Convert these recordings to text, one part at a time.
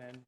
And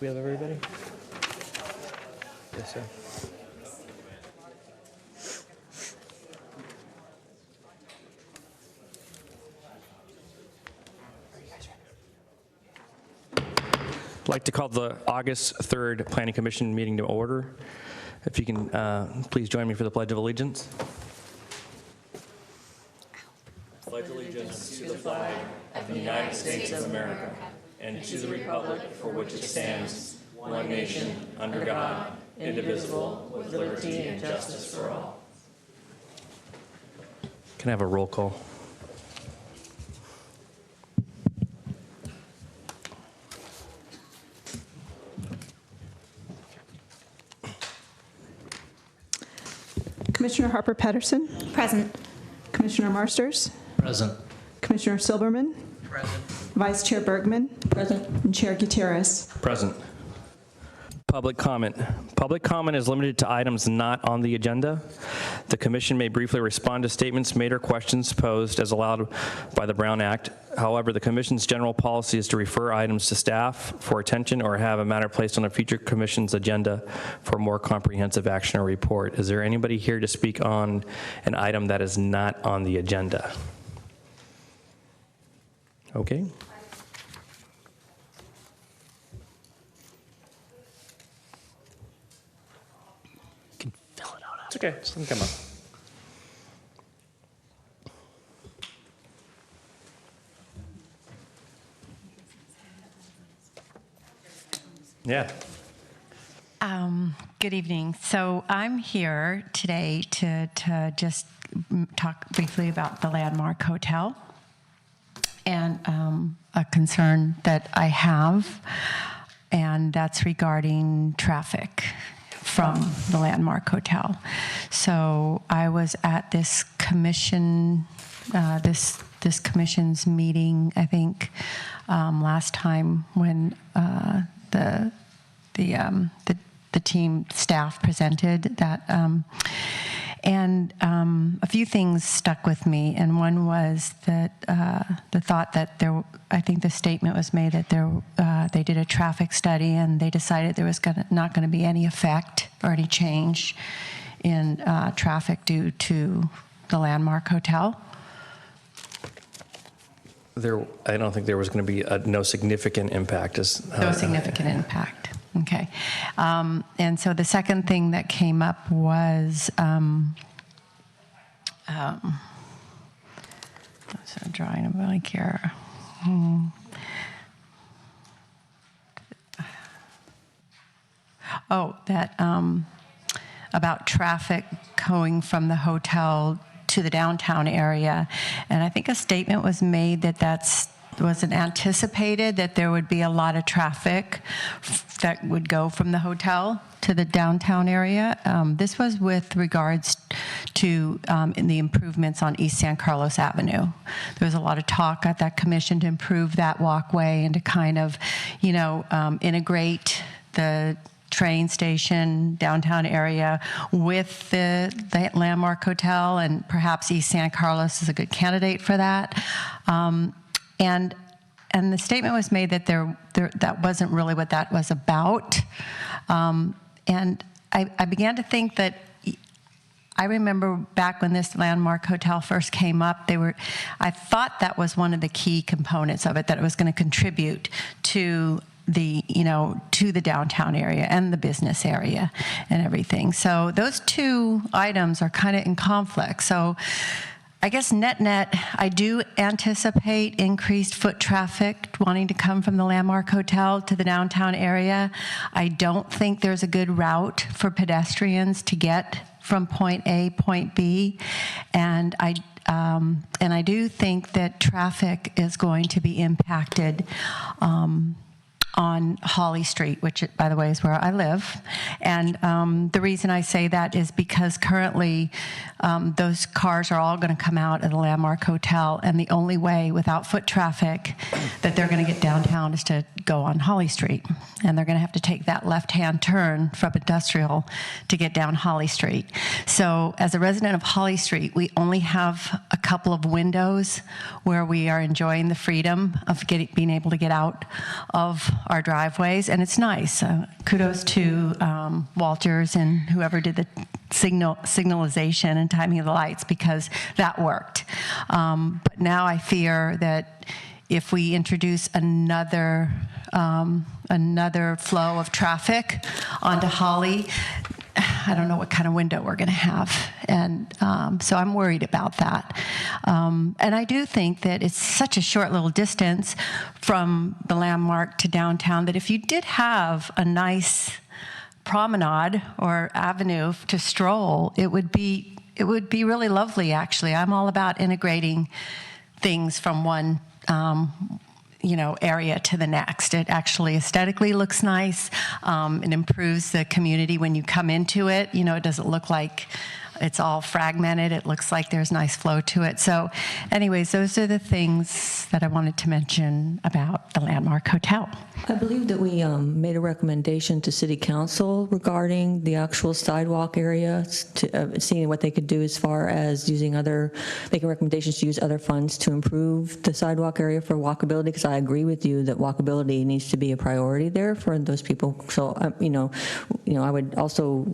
we have everybody? Yes, sir. I'd like to call the August 3rd Planning Commission meeting to order. If you can please join me for the Pledge of Allegiance. Pledge allegiance to the flag of the United States of America and to the republic for which it stands, one nation, under God, indivisible, with liberty and justice for all. Can I have a roll call? Commissioner Harper Pedersen. Present. Commissioner Marsters. Present. Commissioner Silberman. Present. Vice Chair Bergman. Present. And Chair Gutierrez. Present. Public comment. Public comment is limited to items not on the agenda. The commission may briefly respond to statements made or questions posed as allowed by the Brown Act. However, the commission's general policy is to refer items to staff for attention or have a matter placed on a future commission's agenda for more comprehensive action or report. Is there anybody here to speak on an item that is not on the agenda? Okay. It's okay, just let them come up. Yeah. Good evening. So I'm here today to just talk briefly about the Landmark Hotel and a concern that I have, and that's regarding traffic from the Landmark Hotel. So I was at this commission, this commission's meeting, I think, last time when the team staff presented that, and a few things stuck with me, and one was that the thought that there, I think the statement was made that they did a traffic study and they decided there was not going to be any effect or any change in traffic due to the Landmark Hotel. I don't think there was going to be no significant impact. No significant impact. Okay. And so the second thing that came up was, so I'm drawing a blank here. about traffic going from the hotel to the downtown area. And I think a statement was made that wasn't anticipated, that there would be a lot of traffic that would go from the hotel to the downtown area. This was with regards to in the improvements on East San Carlos Avenue. There was a lot of talk at that commission to improve that walkway and to kind of, integrate the train station, downtown area with the Landmark Hotel, and perhaps East San Carlos is a good candidate for that. And the statement was made that that wasn't really what that was about. And I began to think that I remember back when this Landmark Hotel first came up, I thought that was one of the key components of it, that it was going to contribute to the downtown area and the business area and everything. So those two items are kind of in conflict. So I guess net, I do anticipate increased foot traffic wanting to come from the Landmark Hotel to the downtown area. I don't think there's a good route for pedestrians to get from point A, point B, and I do think that traffic is going to be impacted on Holly Street, which, by the way, is where I live. And the reason I say that is because currently those cars are all going to come out of the Landmark Hotel, and the only way without foot traffic that they're going to get downtown is to go on Holly Street. And they're going to have to take that left-hand turn from Industrial to get down Holly Street. So as a resident of Holly Street, we only have a couple of windows where we are enjoying the freedom of being able to get out of our driveways, and it's nice. Kudos to Walters and whoever did the signalization and timing of the lights, because that worked. But now I fear that if we introduce another flow of traffic onto Holly, I don't know what kind of window we're going to have. And so I'm worried about that. And I do think that it's such a short little distance from the Landmark to downtown that if you did have a nice promenade or avenue to stroll, it would be really lovely, actually. I'm all about integrating things from one area to the next. It actually aesthetically looks nice. It improves the community when you come into it. It doesn't look like it's all fragmented. It looks like there's nice flow to it. So anyways, those are the things that I wanted to mention about the Landmark Hotel. I believe that we made a recommendation to City Council regarding the actual sidewalk area, seeing what they could do as far as making recommendations to use other funds to improve the sidewalk area for walkability, because I agree with you that walkability needs to be a priority there for those people. So, I would also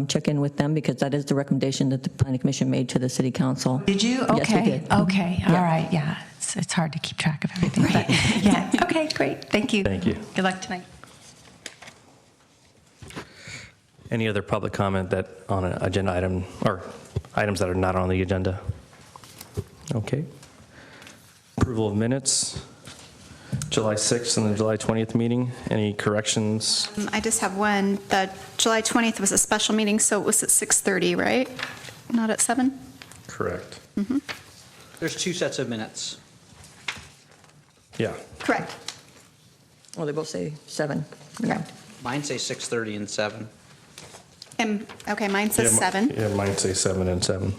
check in with them, because that is the recommendation that the Planning Commission made to the City Council. Did you? Yes, we Okay. did. Okay. Yeah. All right. Yeah. It's hard to keep track of everything. But yeah. Okay. Great. Thank you. Thank you. Good luck tonight. Any other public comment that on an agenda item or items that are not on the agenda? Okay. Approval of minutes, July 6th and the July 20th meeting. Any corrections? I just have one. The July 20th was a special meeting, so it was at 6:30, right? Not at 7? Correct. There's two sets of minutes. Yeah. Correct. Well, they both say 7. Correct. Mine say 6:30 and 7. Okay, mine says 7. Yeah, mine say 7 and 7.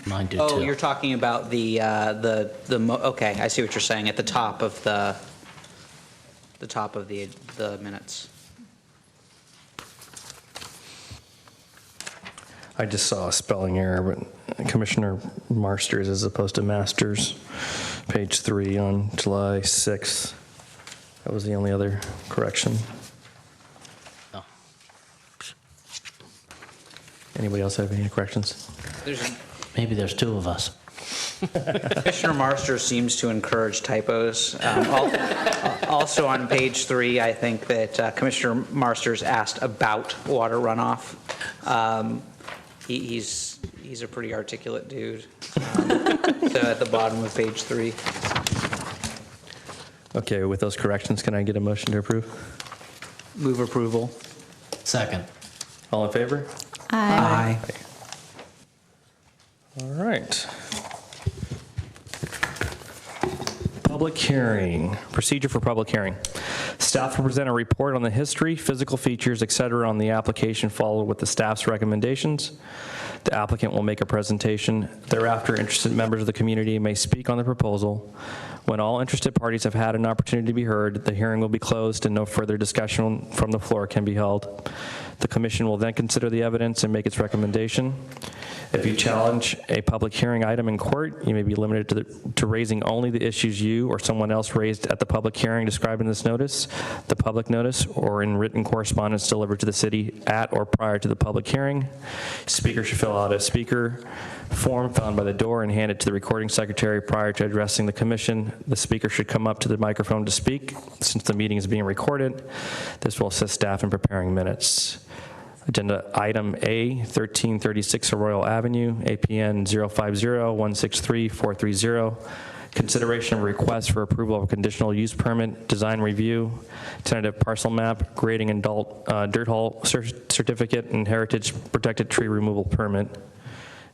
Mine did Oh, too. you're talking about okay, I see what you're saying, at the top of the minutes. I just saw a spelling error, but Commissioner Marsters as opposed to Masters, page 3 on July 6th. That was the only other correction. Oh. Anybody else have any corrections? Maybe there's two of us. Commissioner Marster seems to encourage typos. Also on page 3, I think that Commissioner Marsters asked about water runoff. He's a pretty articulate dude. So at the bottom of page 3. Okay, with those corrections, can I get a motion to approve? Move approval. Second. All in favor? Aye. All right. Public hearing, procedure for public hearing. Staff will present a report on the history, physical features, et cetera, on the application, followed with the staff's recommendations. The applicant will make a presentation. Thereafter, interested members of the community may speak on the proposal. When all interested parties have had an opportunity to be heard, the hearing will be closed and no further discussion from the floor can be held. The commission will then consider the evidence and make its recommendation. If you challenge a public hearing item in court, you may be limited to raising only the issues you or someone else raised at the public hearing described in this notice, the public notice, or in written correspondence delivered to the city at or prior to the public hearing. Speaker should fill out a speaker form found by the door and hand it to the recording secretary prior to addressing the commission. The speaker should come up to the microphone to speak since the meeting is being recorded. This will assist staff in preparing minutes. Agenda item A, 1336 Arroyo Avenue, APN 050-163-430. Consideration of request for approval of a conditional use permit, design review, tentative parcel map, grading and dirt haul certificate, and heritage protected tree removal permit.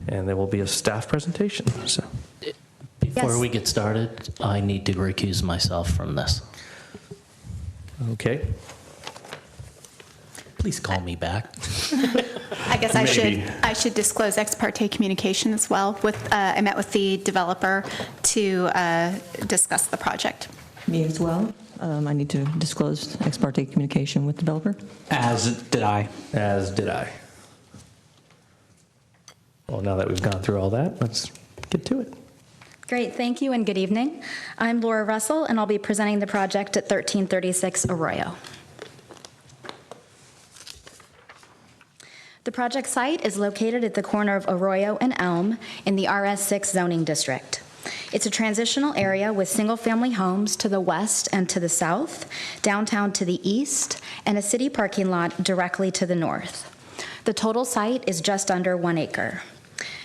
And there will be a staff presentation. So, Before Yes. we get started, I need to recuse myself from this. okay. Please call me back. I guess Maybe. I should disclose ex parte communication as well. I met with the developer to discuss the project. Me as well. I need to disclose ex parte communication with developer. As did I. As did I. Well, now that we've gone through all that, let's get to it. Great, thank you and good evening. I'm Laura Russell, and I'll be presenting the project at 1336 Arroyo. The project site is located at the corner of Arroyo and Elm in the RS6 zoning district. It's a transitional area with single-family homes to the west and to the south, downtown to the east, and a city parking lot directly to the north. The total site is just under 1 acre.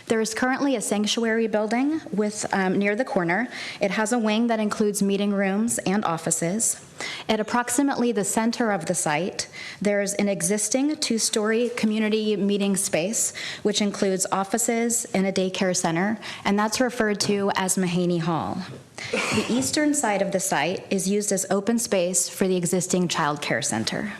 There is currently a sanctuary building near the corner. It has a wing that includes meeting rooms and offices. At approximately the center of the site, there's an existing 2-story community meeting space, which includes offices and a daycare center, and that's referred to as Mahaney Hall. The eastern side of the site is used as open space for the existing child care center.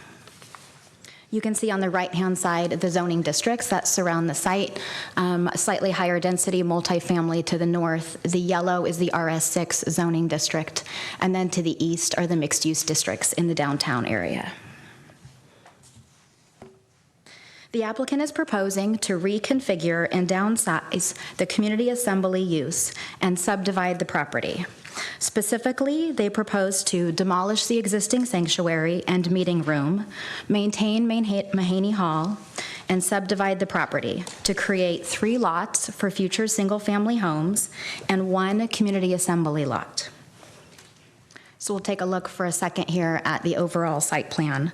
You can see on the right-hand side the zoning districts that surround the site, a slightly higher density multifamily to the north. The yellow is the RS6 zoning district, and then to the east are the mixed-use districts in the downtown area. The applicant is proposing to reconfigure and downsize the community assembly use and subdivide the property. Specifically, they propose to demolish the existing sanctuary and meeting room, maintain Mahaney Hall, and subdivide the property to create 3 lots for future single-family homes and 1 community assembly lot. So we'll take a look for a second here at the overall site plan.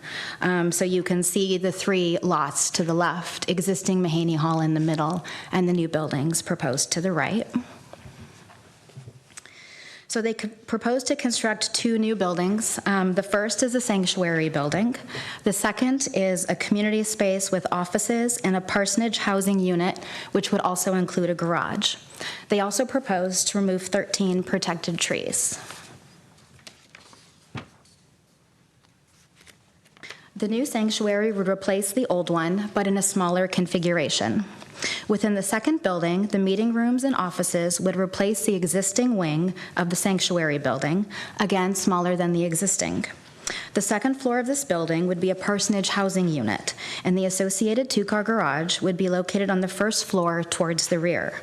So you can see the 3 lots to the left, existing Mahaney Hall in the middle, and the new buildings proposed to the right. So they propose to construct 2 new buildings. The first is a sanctuary building. The second is a community space with offices and a parsonage housing unit, which would also include a garage. They also propose to remove 13 protected trees. The new sanctuary would replace the old one, but in a smaller configuration. Within the second building, the meeting rooms and offices would replace the existing wing of the sanctuary building, again smaller than the existing. The second floor of this building would be a parsonage housing unit, and the associated 2-car garage would be located on the first floor towards the rear.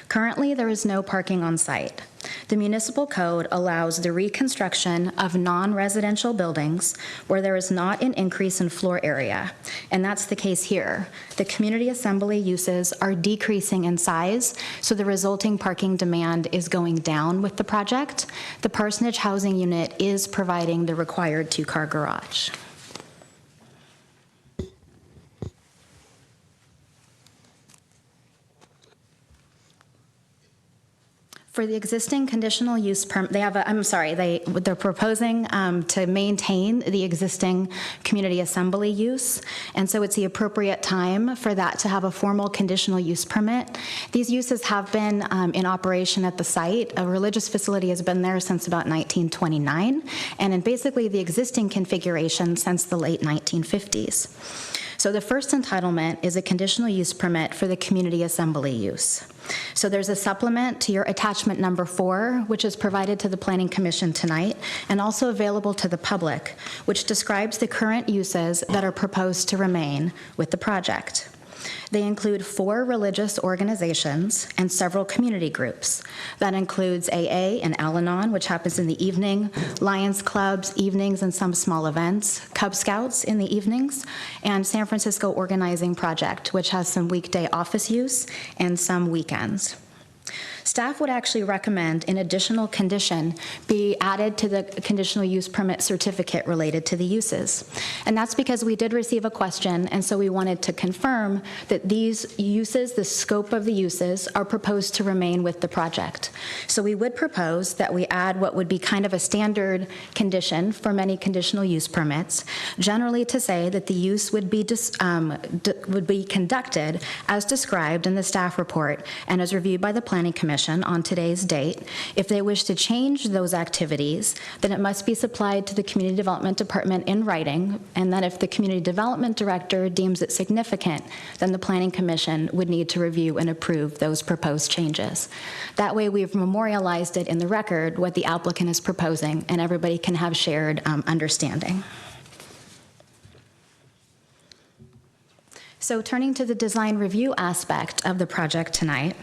Currently, there is no parking on site. The municipal code allows the reconstruction of non-residential buildings where there is not an increase in floor area, and that's the case here. The community assembly uses are decreasing in size, so the resulting parking demand is going down with the project. The parsonage housing unit is providing the required 2-car garage. For the existing conditional use permit, they're proposing to maintain the existing community assembly use, and so it's the appropriate time for that to have a formal conditional use permit. These uses have been in operation at the site. A religious facility has been there since about 1929, and in basically the existing configuration since the late 1950s. So the first entitlement is a conditional use permit for the community assembly use. So there's a supplement to your attachment number 4, which is provided to the Planning Commission tonight, and also available to the public, which describes the current uses that are proposed to remain with the project. They include 4 religious organizations and several community groups. That includes AA and Al-Anon, which happens in the evening, Lions Clubs, evenings and some small events, Cub Scouts in the evenings, and San Francisco Organizing Project, which has some weekday office use and some weekends. Staff would actually recommend an additional condition be added to the conditional use permit certificate related to the uses. And that's because we did receive a question, and so we wanted to confirm that these uses, the scope of the uses, are proposed to remain with the project. So we would propose that we add what would be kind of a standard condition for many conditional use permits, generally to say that the use would be conducted as described in the staff report and as reviewed by the Planning Commission on today's date. If they wish to change those activities, then it must be supplied to the Community Development Department in writing, and then if the Community Development Director deems it significant, then the Planning Commission would need to review and approve those proposed changes. That way we've memorialized it in the record what the applicant is proposing, and everybody can have shared understanding. So turning to the design review aspect of the project tonight,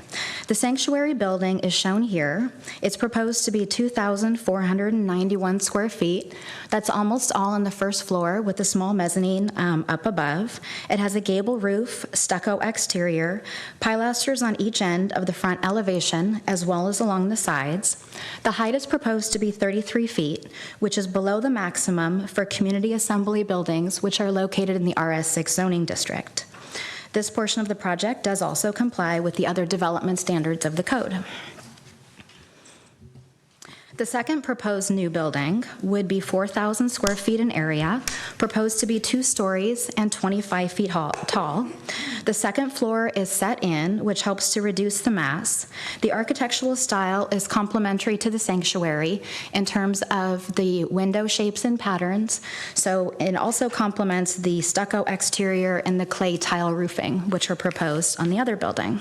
the sanctuary building is shown here. It's proposed to be 2,491 square feet. That's almost all on the first floor with a small mezzanine up above. It has a gable roof, stucco exterior, pilasters on each end of the front elevation as well as along the sides. The height is proposed to be 33 feet, which is below the maximum for community assembly buildings which are located in the RS6 zoning district. This portion of the project does also comply with the other development standards of the code. The second proposed new building would be 4,000 square feet in area, proposed to be 2 stories and 25 feet tall. The second floor is set in, which helps to reduce the mass. The architectural style is complementary to the sanctuary in terms of the window shapes and patterns. So it also complements the stucco exterior and the clay tile roofing, which are proposed on the other building.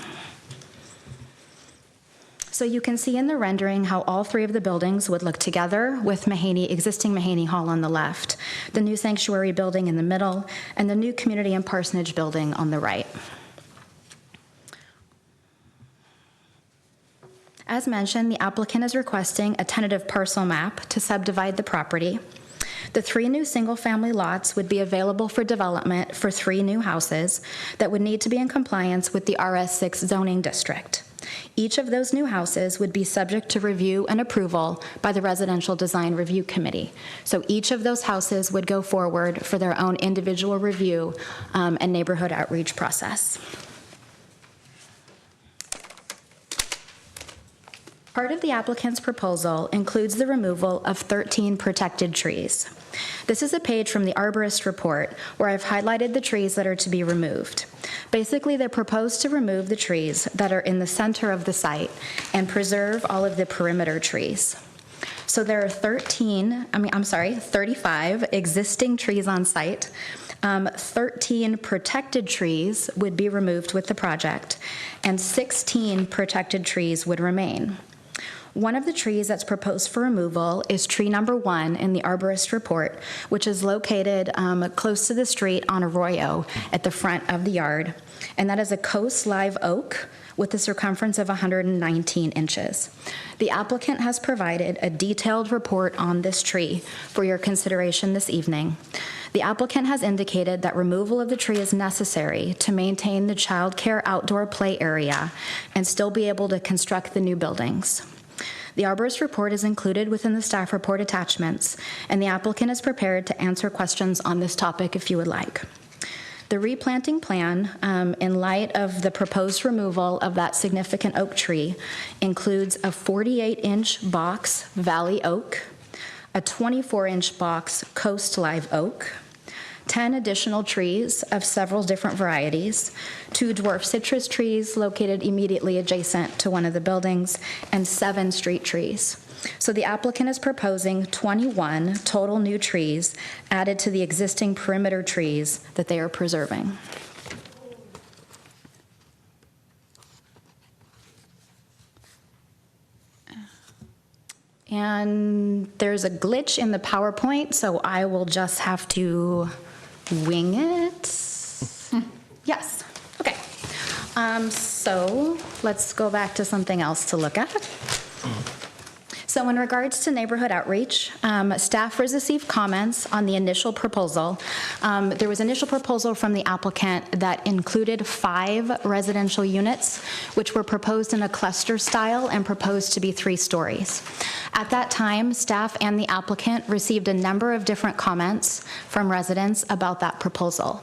So you can see in the rendering how all 3 of the buildings would look together with existing Mahaney Hall on the left, the new sanctuary building in the middle, and the new community and parsonage building on the right. As mentioned, the applicant is requesting a tentative parcel map to subdivide the property. The 3 new single-family lots would be available for development for 3 new houses that would need to be in compliance with the RS6 zoning district. Each of those new houses would be subject to review and approval by the Residential Design Review Committee. So each of those houses would go forward for their own individual review and neighborhood outreach process. Part of the applicant's proposal includes the removal of 13 protected trees. This is a page from the arborist report where I've highlighted the trees that are to be removed. Basically, they propose to remove the trees that are in the center of the site and preserve all of the perimeter trees. So there are 35 existing trees on site. 13 protected trees would be removed with the project, and 16 protected trees would remain. One of the trees that's proposed for removal is tree number 1 in the arborist report, which is located close to the street on Arroyo at the front of the yard. And that is a Coast live oak with a circumference of 119 inches. The applicant has provided a detailed report on this tree for your consideration this evening. The applicant has indicated that removal of the tree is necessary to maintain the child care outdoor play area and still be able to construct the new buildings. The arborist report is included within the staff report attachments, and the applicant is prepared to answer questions on this topic if you would like. The replanting plan, in light of the proposed removal of that significant oak tree, includes a 48-inch box valley oak, a 24-inch box coast live oak, 10 additional trees of several different varieties, 2 dwarf citrus trees located immediately adjacent to one of the buildings, and 7 street trees. So the applicant is proposing 21 total new trees added to the existing perimeter trees that they are preserving. And there's a glitch in the PowerPoint, so I will just have to wing it. Yes, okay. So let's go back to something else to look at. So in regards to neighborhood outreach, staff received comments on the initial proposal. There was initial proposal from the applicant that included 5 residential units, which were proposed in a cluster style and proposed to be 3 stories. At that time, staff and the applicant received a number of different comments from residents about that proposal.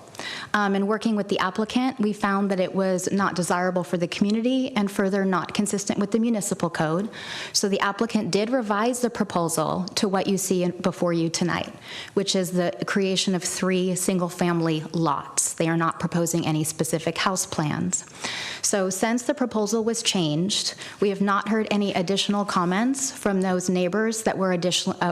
In working with the applicant, we found that it was not desirable for the community and further not consistent with the municipal code. So the applicant did revise the proposal to what you see before you tonight, which is the creation of 3 single-family lots. They are not proposing any specific house plans. So since the proposal was changed, we have not heard any additional comments from those neighbors that were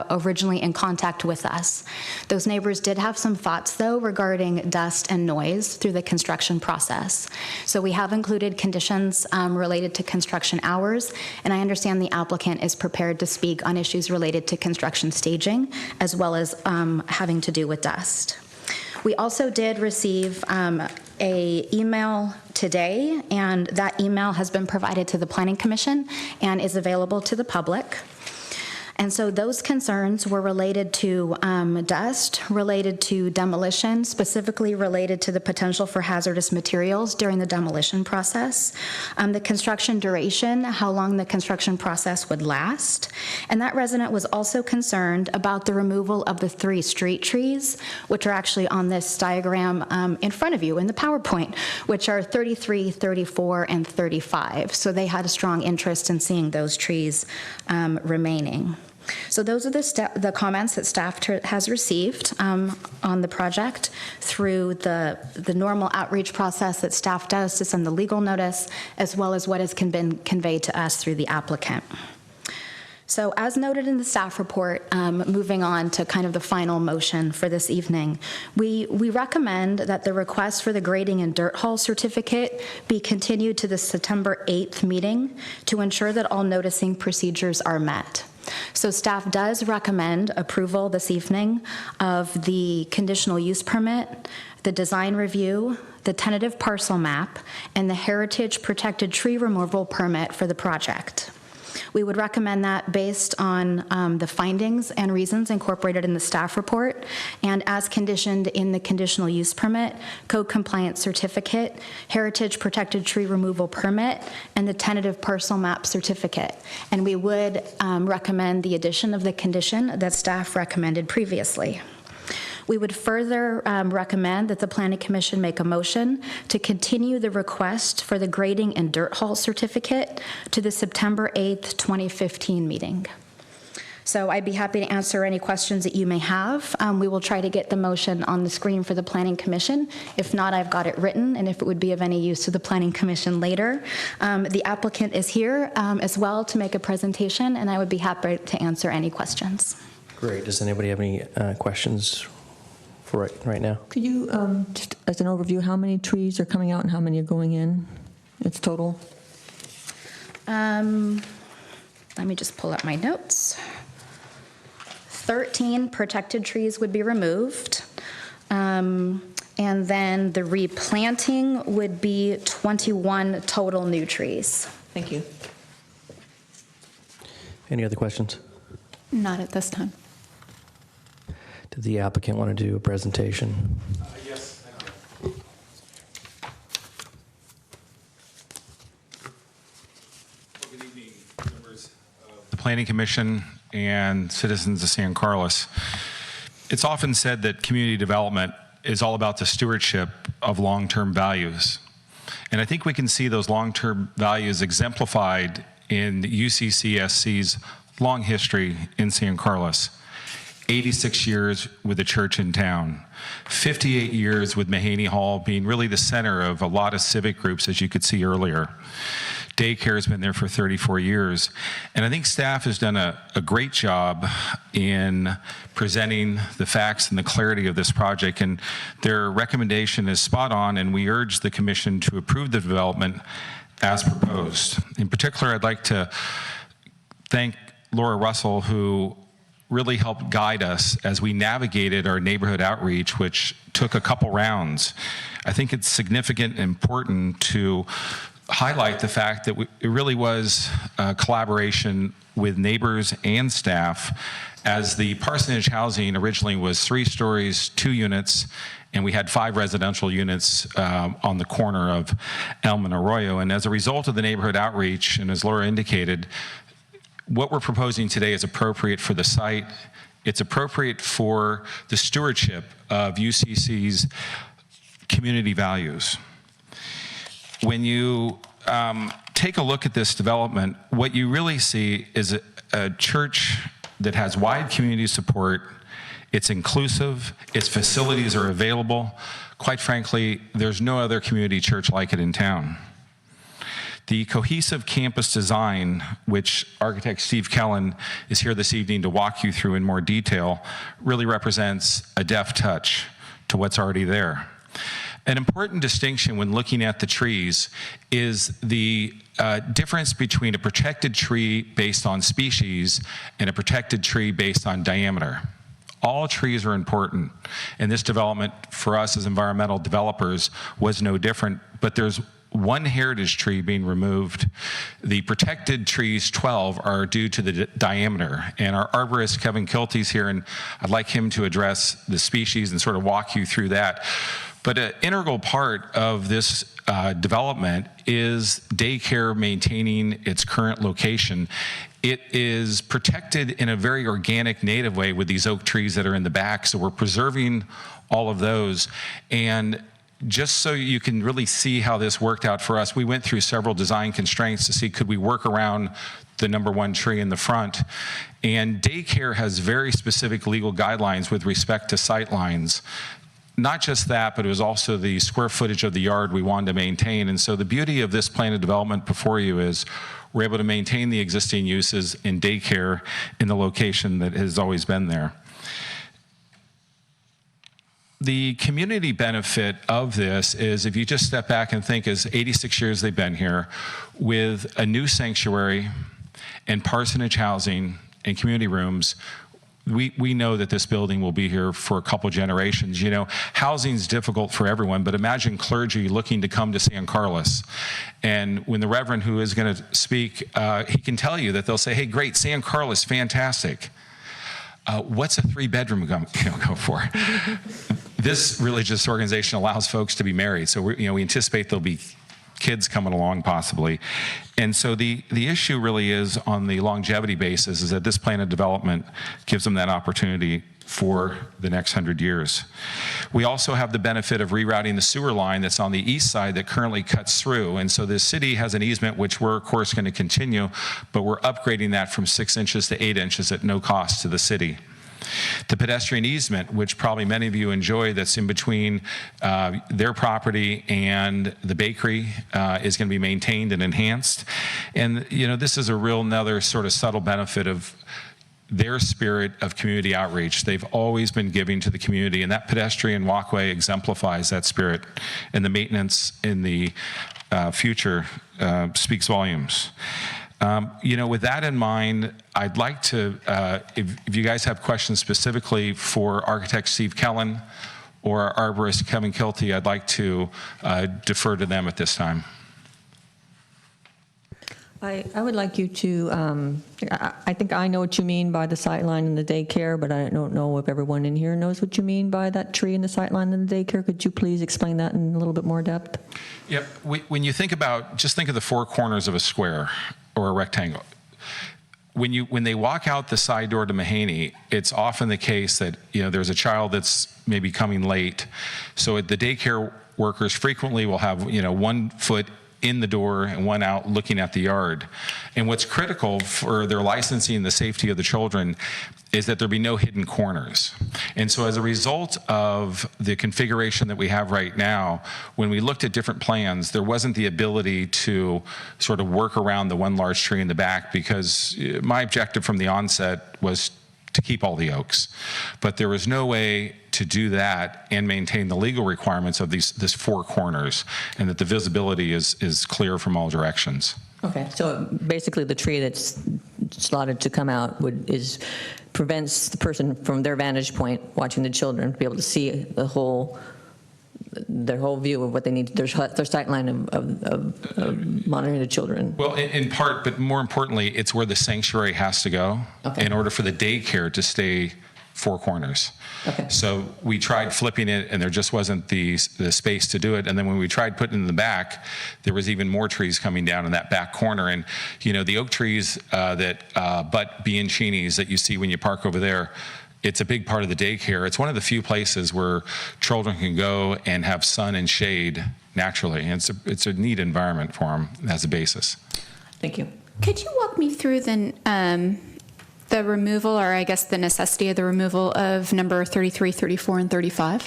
originally in contact with us. Those neighbors did have some thoughts, though, regarding dust and noise through the construction process. So we have included conditions related to construction hours, and I understand the applicant is prepared to speak on issues related to construction staging, as well as having to do with dust. We also did receive a email today, and that email has been provided to the Planning Commission and is available to the public. And so those concerns were related to dust, related to demolition, specifically related to the potential for hazardous materials during the demolition process, the construction duration, how long the construction process would last. And that resident was also concerned about the removal of the 3 street trees, which are actually on this diagram in front of you in the PowerPoint, which are 33, 34, and 35. So they had a strong interest in seeing those trees remaining. So those are the comments that staff has received on the project through the normal outreach process that staff does to send the legal notice, as well as what has been conveyed to us through the applicant. So as noted in the staff report, moving on to kind of the final motion for this evening, we recommend that the request for the grading and dirt haul certificate be continued to the September 8th meeting to ensure that all noticing procedures are met. So staff does recommend approval this evening of the conditional use permit, the design review, the tentative parcel map, and the heritage protected tree removal permit for the project. We would recommend that based on the findings and reasons incorporated in the staff report and as conditioned in the conditional use permit, code compliance certificate, heritage protected tree removal permit, and the tentative parcel map certificate. And we would recommend the addition of the condition that staff recommended previously. We would further recommend that the Planning Commission make a motion to continue the request for the grading and dirt haul certificate to the September 8th, 2015 meeting. So I'd be happy to answer any questions that you may have. We will try to get the motion on the screen for the Planning Commission. If not, I've got it written, and if it would be of any use to the Planning Commission later. The applicant is here as well to make a presentation, and I would be happy to answer any questions. Great. Does anybody have any questions for right now? Could you, just as an overview, how many trees are coming out and how many are going in? It's total? Let me just pull up my notes. 13 protected trees would be removed. And then the replanting would be 21 total new trees. Thank you. Any other questions? Not at this time. Did the applicant want to do a presentation? Yes. Good evening, members of the Planning Commission and citizens of San Carlos. It's often said that community development is all about the stewardship of long-term values. And I think we can see those long-term values exemplified in UCCSC's long history in San Carlos. 86 years with the church in town, 58 years with Mahaney Hall being really the center of a lot of civic groups, as you could see earlier. Daycare has been there for 34 years. And I think staff has done a great job in presenting the facts and the clarity of this project. And their recommendation is spot on, and we urge the commission to approve the development as proposed. In particular, I'd like to thank Laura Russell, who really helped guide us as we navigated our neighborhood outreach, which took a couple rounds. I think it's significant and important to highlight the fact that it really was a collaboration with neighbors and staff, as the parsonage housing originally was 3 stories, 2 units, and we had 5 residential units on the corner of Elm and Arroyo. And as a result of the neighborhood outreach, and as Laura indicated, what we're proposing today is appropriate for the site. It's appropriate for the stewardship of UCC's community values. When you take a look at this development, what you really see is a church that has wide community support. It's inclusive, its facilities are available. Quite frankly, there's no other community church like it in town. The cohesive campus design, which architect Steve Kellen is here this evening to walk you through in more detail, really represents a deft touch to what's already there. An important distinction when looking at the trees is the difference between a protected tree based on species and a protected tree based on diameter. All trees are important, and this development for us as environmental developers was no different, but there's one heritage tree being removed. The protected trees, 12, are due to the diameter. And our arborist, Kevin Kilty's here, and I'd like him to address the species and sort of walk you through that. But an integral part of this development is daycare maintaining its current location. It is protected in a very organic, native way with these oak trees that are in the back, so we're preserving all of those. And just so you can really see how this worked out for us, we went through several design constraints to see could we work around the #1 tree in the front. And daycare has very specific legal guidelines with respect to sight lines. Not just that, but it was also the square footage of the yard we wanted to maintain. And so the beauty of this plan of development before you is we're able to maintain the existing uses in daycare in the location that has always been there. The community benefit of this is, if you just step back and think, as 86 years they've been here, with a new sanctuary and parsonage housing and community rooms, we know that this building will be here for a couple generations. You know, housing's difficult for everyone, but imagine clergy looking to come to San Carlos. And when the Reverend who is going to speak, he can tell you that they'll say, hey, great, San Carlos, fantastic. What's a 3-bedroom go for? This religious organization allows folks to be married, so we anticipate there'll be kids coming along possibly. And so the issue really is on the longevity basis is that this plan of development gives them that opportunity for the next 100 years. We also have the benefit of rerouting the sewer line that's on the east side that currently cuts through. And so the city has an easement, which we're of course going to continue, but we're upgrading that from 6 inches to 8 inches at no cost to the city. The pedestrian easement, which probably many of you enjoy, that's in between their property and the bakery, is going to be maintained and enhanced. And this is a real another sort of subtle benefit of their spirit of community outreach. They've always been giving to the community, and that pedestrian walkway exemplifies that spirit. And the maintenance in the future speaks volumes. With that in mind, I'd like to, if you guys have questions specifically for architect Steve Kellen or arborist Kevin Kilty, I'd like to defer to them at this time. I would like you to, I think I know what you mean by the sightline and the daycare, but I don't know if everyone in here knows what you mean by that tree and the sightline and the daycare. Could you please explain that in a little bit more depth? Yep. When you think about, just think of the 4 corners of a square or a rectangle. When they walk out the side door to Mahaney, it's often the case that there's a child that's maybe coming late. So the daycare workers frequently will have, 1 foot in the door and 1 out looking at the yard. And what's critical for their licensing and the safety of the children is that there be no hidden corners. And so as a result of the configuration that we have right now, when we looked at different plans, there wasn't the ability to sort of work around the 1 large tree in the back, because my objective from the onset was to keep all the oaks. But there was no way to do that and maintain the legal requirements of this 4 corners, and that the visibility is clear from all directions. Okay, so basically the tree that's slotted to come out prevents the person from their vantage point watching the children to be able to see their whole view of what they need, their sight line of monitoring the children. Well, in part, but more importantly, it's where the sanctuary has to go in order for the daycare to stay 4 corners. Okay. So we tried flipping it, and there just wasn't the space to do it. And then when we tried putting it in the back, there was even more trees coming down in that back corner. And the oak trees that butt Bianchini's that you see when you park over there, it's a big part of the daycare. It's one of the few places where children can go and have sun and shade naturally. And it's a neat environment for them as a basis. Thank you. Could you walk me through the removal, or I guess the necessity of the removal of number 33, 34, and 35?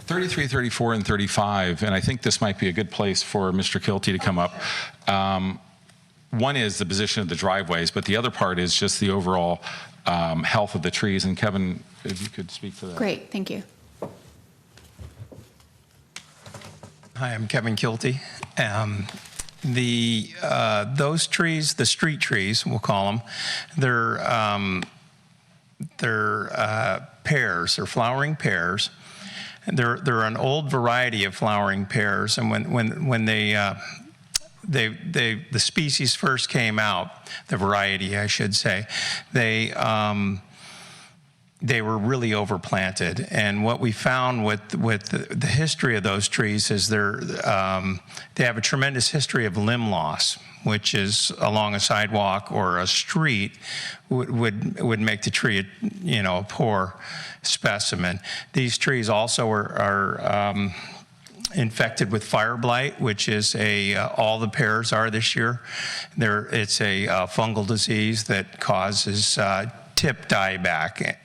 33, 34, and 35, and I think this might be a good place for Mr. Kilty to come up. One is the position of the driveways, but the other part is just the overall health of the trees. And Kevin, if you could speak to that. Great, thank you. Hi, I'm Kevin Kilty. Those trees, the street trees, we'll call them, they're pears. They're flowering pears. They're an old variety of flowering pears, and when the species first came out, the variety, I should say, they were really overplanted. And what we found with the history of those trees is they have a tremendous history of limb loss, which is along a sidewalk or a street would make the tree a poor specimen. These trees also are infected with fire blight, which is all the pears are this year. It's a fungal disease that causes tip dieback,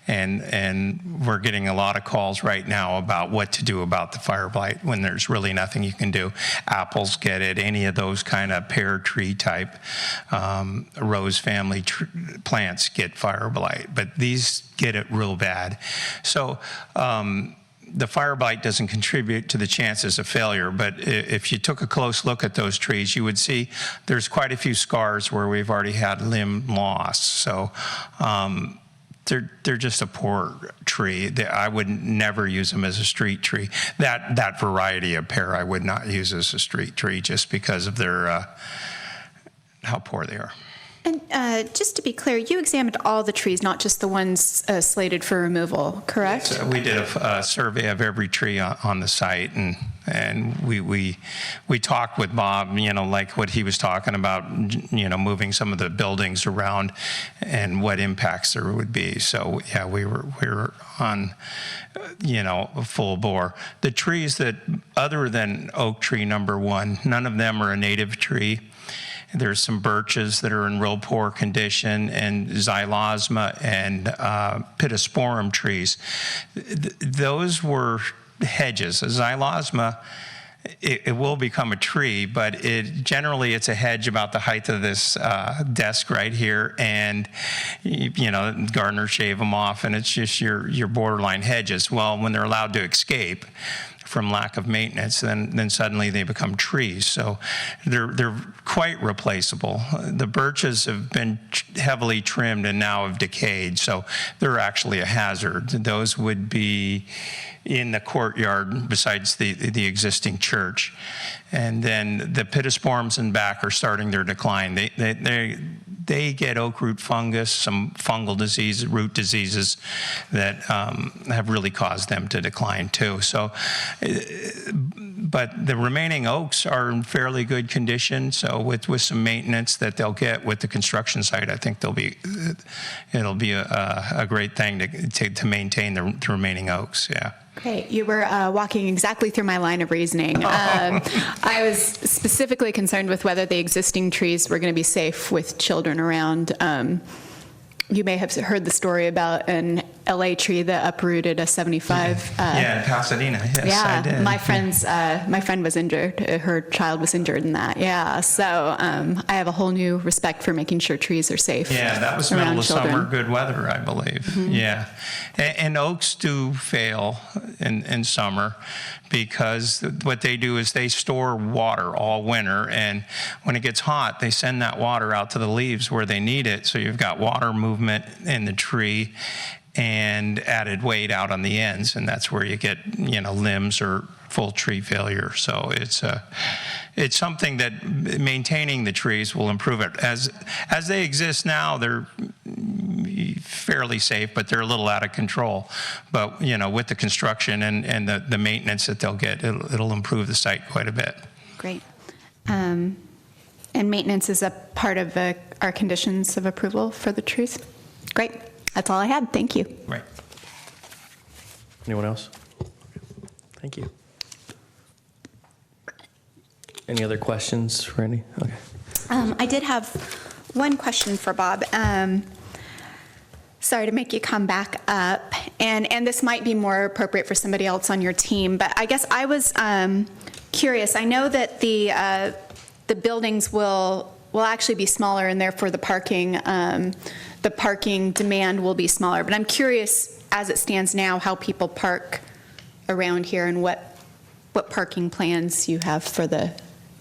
and we're getting a lot of calls right now about what to do about the fire blight when there's really nothing you can do. Apples get it, any of those kind of pear tree type rose family plants get fire blight, but these get it real bad. So the fire blight doesn't contribute to the chances of failure, but if you took a close look at those trees, you would see there's quite a few scars where we've already had limb loss. So they're just a poor tree. I would never use them as a street tree. That variety of pear I would not use as a street tree just because of their how poor they are. And just to be clear, you examined all the trees, not just the ones slated for removal, correct? So we did a survey of every tree on the site, and we talked with Bob, like what he was talking about, moving some of the buildings around and what impacts there would be. So yeah, we were on, full bore. The trees that, other than oak tree number 1, none of them are a native tree. There's some birches that are in real poor condition, and xylosma and pittosporum trees. Those were hedges. A xylosma, it will become a tree, but generally it's a hedge about the height of this desk right here, and gardeners shave them off, and it's just your borderline hedges. Well, when they're allowed to escape from lack of maintenance, then suddenly they become trees. So they're quite replaceable. The birches have been heavily trimmed and now have decayed, so they're actually a hazard. Those would be in the courtyard besides the existing church. And then the pittosporums in back are starting their decline. They get oak root fungus, some fungal disease, root diseases that have really caused them to decline too. So, but the remaining oaks are in fairly good condition. So with some maintenance that they'll get with the construction site, I think it'll be a great thing to maintain the remaining oaks. Yeah. Great. You were walking exactly through my line of reasoning. I was specifically concerned with whether the existing trees were going to be safe with children around. You may have heard the story about an LA tree that uprooted a 75. Yeah, in Pasadena. Yes, I did. My friend was injured. Her child was injured in that. Yeah, so I have a whole new respect for making sure trees are safe. Yeah, that was around middle of children. summer, good weather, I believe. Yeah, and oaks do fail in summer because what they do is they store water all winter, and when it gets hot, they send that water out to the leaves where they need it. So you've got water movement in the tree and added weight out on the ends, and that's where you get limbs or full tree failure. So it's something that maintaining the trees will improve it. As they exist now, they're fairly safe, but they're a little out of control. But with the construction and the maintenance that they'll get, it'll improve the site quite a bit. Great. And maintenance is a part of our conditions of approval for the trees? Great. That's all I had. Thank you. Right. Anyone else? Thank you. Any other questions, Randy? Okay. I did have one question for Bob. Sorry to make you come back up, and this might be more appropriate for somebody else on your team, but I guess I was curious. I know that the buildings will actually be smaller, and therefore the parking demand will be smaller. But I'm curious, as it stands now, how people park around here and what parking plans you have for the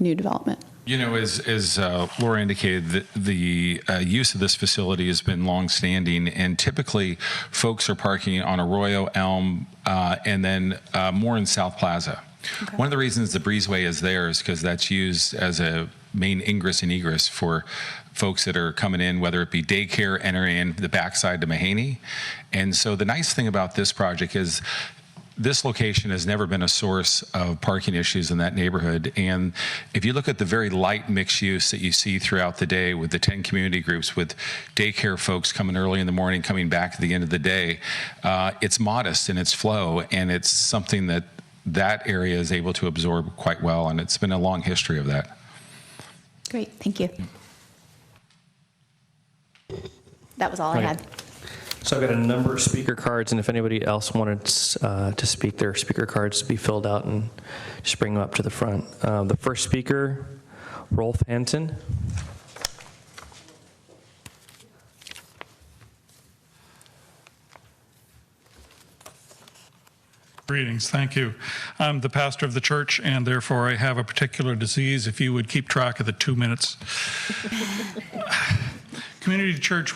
new development. As Laura indicated, the use of this facility has been long-standing, and typically folks are parking on Arroyo, Elm, and then more in South Plaza. Okay. One of the reasons the breezeway is there is because that's used as a main ingress and egress for folks that are coming in, whether it be daycare, entering in the backside to Mahaney. And so the nice thing about this project is this location has never been a source of parking issues in that neighborhood. And if you look at the very light mixed use that you see throughout the day with the 10 community groups, with daycare folks coming early in the morning, coming back at the end of the day, it's modest in its flow, and it's something that area is able to absorb quite well, and it's been a long history of that. Great, thank you. That was all I had. So I've got a number of speaker cards, and if anybody else wanted to speak, their speaker cards to be filled out and just bring them up to the front. The first speaker, Rolf Hansen. Greetings, thank you. I'm the pastor of the church, and therefore I have a particular disease. If you would keep track of the 2 minutes. Community Church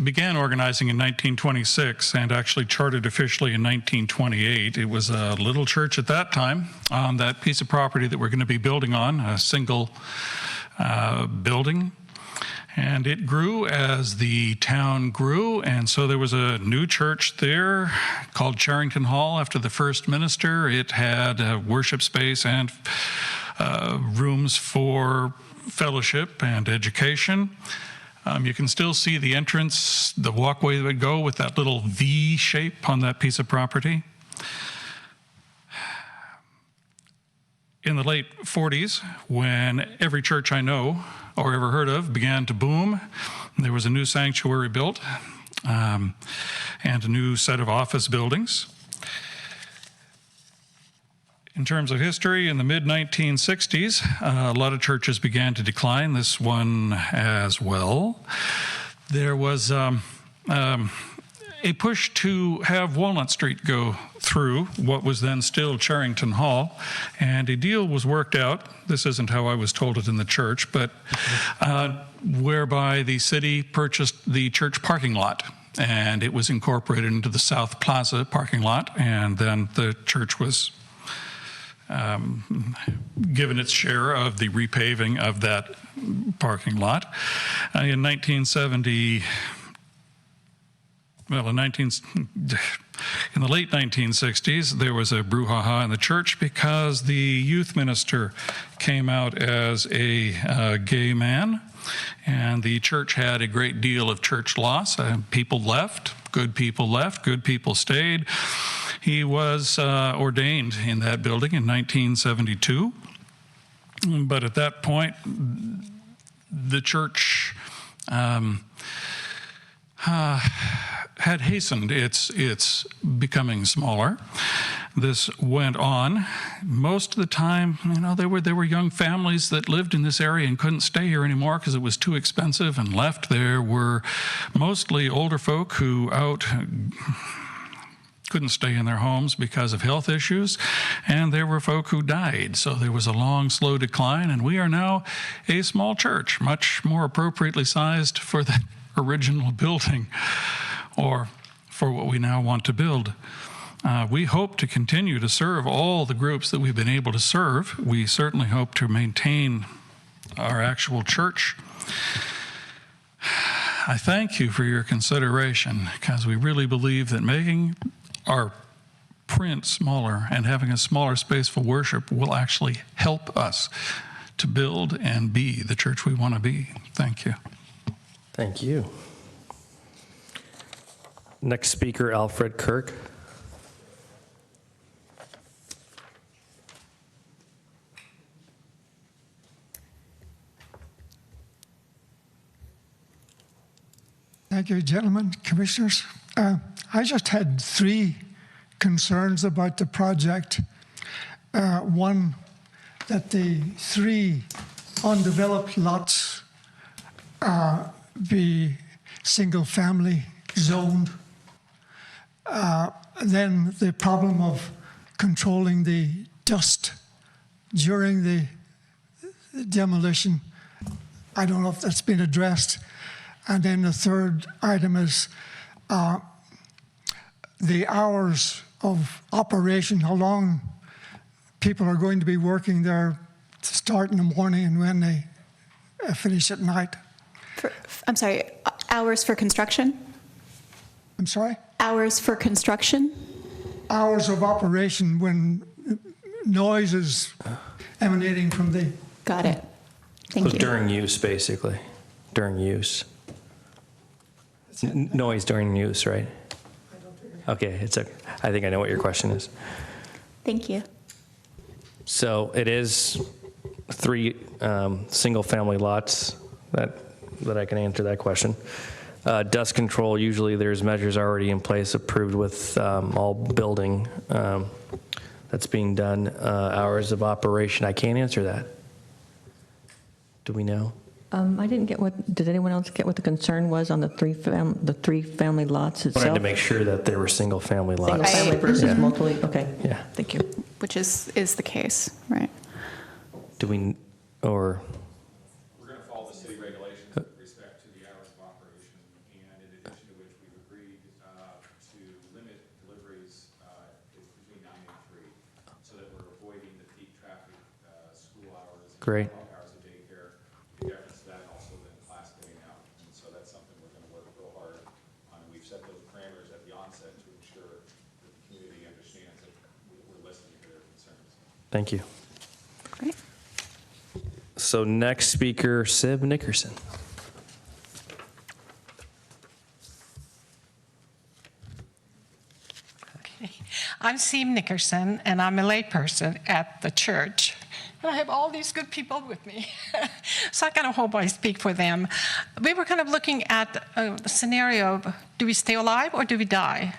began organizing in 1926 and actually chartered officially in 1928. It was a little church at that time on that piece of property that we're going to be building on, a single building. And it grew as the town grew, and so there was a new church there called Charrington Hall after the first minister. It had a worship space and rooms for fellowship and education. You can still see the entrance, the walkway that would go with that little V shape on that piece of property. In the late 40s, when every church I know or ever heard of began to boom, there was a new sanctuary built and a new set of office buildings. In terms of history, in the mid-1960s, a lot of churches began to decline, this one as well. There was a push to have Walnut Street go through what was then still Charrington Hall, and a deal was worked out. This isn't how I was told it in the church, but whereby the city purchased the church parking lot, and it was incorporated into the South Plaza parking lot, and then the church was given its share of the repaving of that parking lot. In 1970, well, in the late 1960s, there was a brouhaha in the church because the youth minister came out as a gay man And the church had a great deal of church loss. People left, good people stayed. He was ordained in that building in 1972. But at that point, the church had hastened its becoming smaller. This went on. Most of the time, there were young families that lived in this area and couldn't stay here anymore because it was too expensive and left. There were mostly older folk who couldn't stay in their homes because of health issues, and there were folk who died. So there was a long, slow decline, and we are now a small church, much more appropriately sized for the original building or for what we now want to build. We hope to continue to serve all the groups that we've been able to serve. We certainly hope to maintain our actual church. I thank you for your consideration, because we really believe that making our print smaller and having a smaller space for worship will actually help us to build and be the church we want to be. Thank you. Thank you. Next speaker, Alfred Kirk. Thank you, gentlemen, commissioners. I just had 3 concerns about the project. One, that the 3 undeveloped lots be single-family zoned. Then the problem of controlling the dust during the demolition. I don't know if that's been addressed. And then the third item is the hours of operation, how long people are going to be working there to start in the morning and when they finish at night. I'm sorry, hours for construction? I'm sorry? Hours for construction? Hours of operation when noise is emanating from the... Got it. Thank you. During use, basically. During use. Noise during use, right? Okay, I think I know what your question is. Thank you. So it is 3 single-family lots that I can answer that question. Dust control, usually there's measures already in place approved with all building that's being done. Hours of operation, I can't answer that. Do we know? I didn't get did anyone else get what the concern was on the 3 family lots itself? I wanted to make sure that they were single-family lots. Single family versus multiple, okay. Yeah. Thank you. Which is the case, right? Do we, or? We're going to follow the city regulations with respect to the hours of operation, and in addition to which we've agreed to limit deliveries between 9 and 3, so that we're avoiding the peak traffic school hours. Great. Hours of daycare. In deference to that, also then class going out, and so that's something we're going to work real hard on. We've set those parameters at the onset to ensure that the community understands that we're listening to their concerns. Thank you. Great. So next speaker, Sib Nickerson. I'm Steve Nickerson, and I'm a layperson at the church. And I have all these good people with me. So I kind of hope I speak for them. We were kind of looking at a scenario of, do we stay alive or do we die?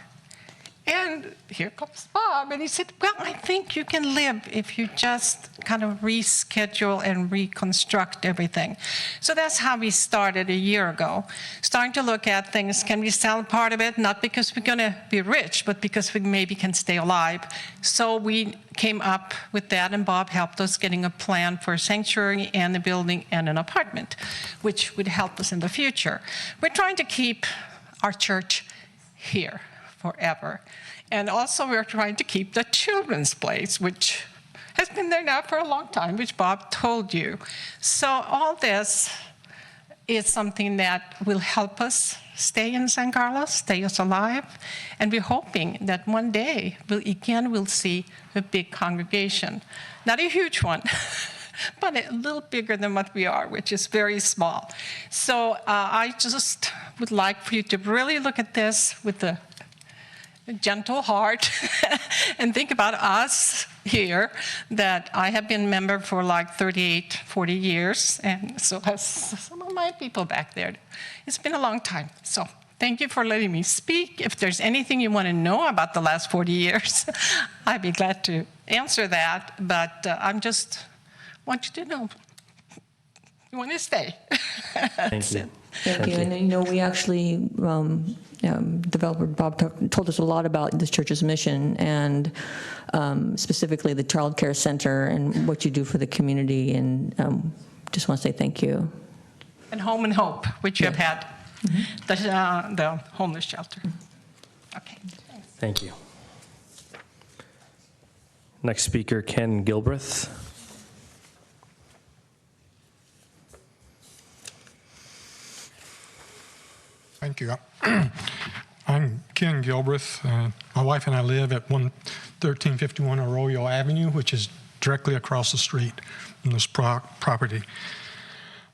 And here comes Bob, and he said, well, I think you can live if you just kind of reschedule and reconstruct everything. So that's how we started a year ago, starting to look at things. Can we sell part of it? Not because we're going to be rich, but because we maybe can stay alive. So we came up with that, and Bob helped us getting a plan for a sanctuary and a building and an apartment, which would help us in the future. We're trying to keep our church here forever. And also we're trying to keep the children's place, which has been there now for a long time, which Bob told you. So all this is something that will help us stay in San Carlos, stay us alive, and we're hoping that one day we'll see a big congregation. Not a huge one, but a little bigger than what we are, which is very small. So I just would like for you to really look at this with a gentle heart and think about us here, that I have been a member for like 38, 40 years, and so has some of my people back there. It's been a long time. So thank you for letting me speak. If there's anything you want to know about the last 40 years, I'd be glad to answer that, but I just want you to know you want to stay. Thank you. Thank you. And, we actually, developer Bob told us a lot about this church's mission and specifically the child care center and what you do for the community. And just want to say thank you. And Home and Hope, which you have had, the homeless shelter. Okay. Thank you. Next speaker, Ken Gilbreth. Thank you. I'm Ken Gilbreth. My wife and I live at 1351 Arroyo Avenue, which is directly across the street from this property.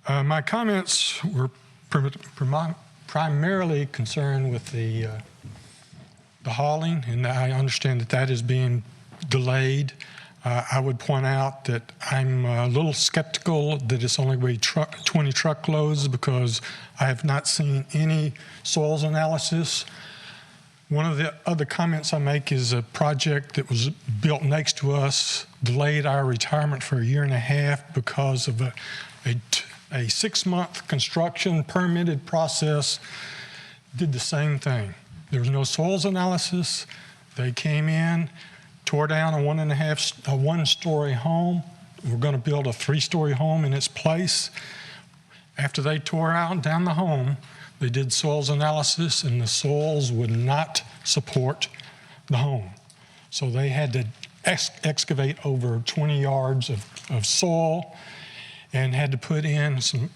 My comments were primarily concerned with the hauling, and I understand that that is being delayed. I would point out that I'm a little skeptical that it's only going to be 20 truckloads because I have not seen any soils analysis. One of the other comments I make is a project that was built next to us delayed our retirement for 1.5 years because of a 6-month construction permitted process. Did the same thing. There was no soils analysis. They came in, tore down a 1-story home. We're going to build a 3-story home in its place. After they tore down the home, they did soils analysis, and the soils would not support the home. So they had to excavate over 20 yards of soil and had to put in some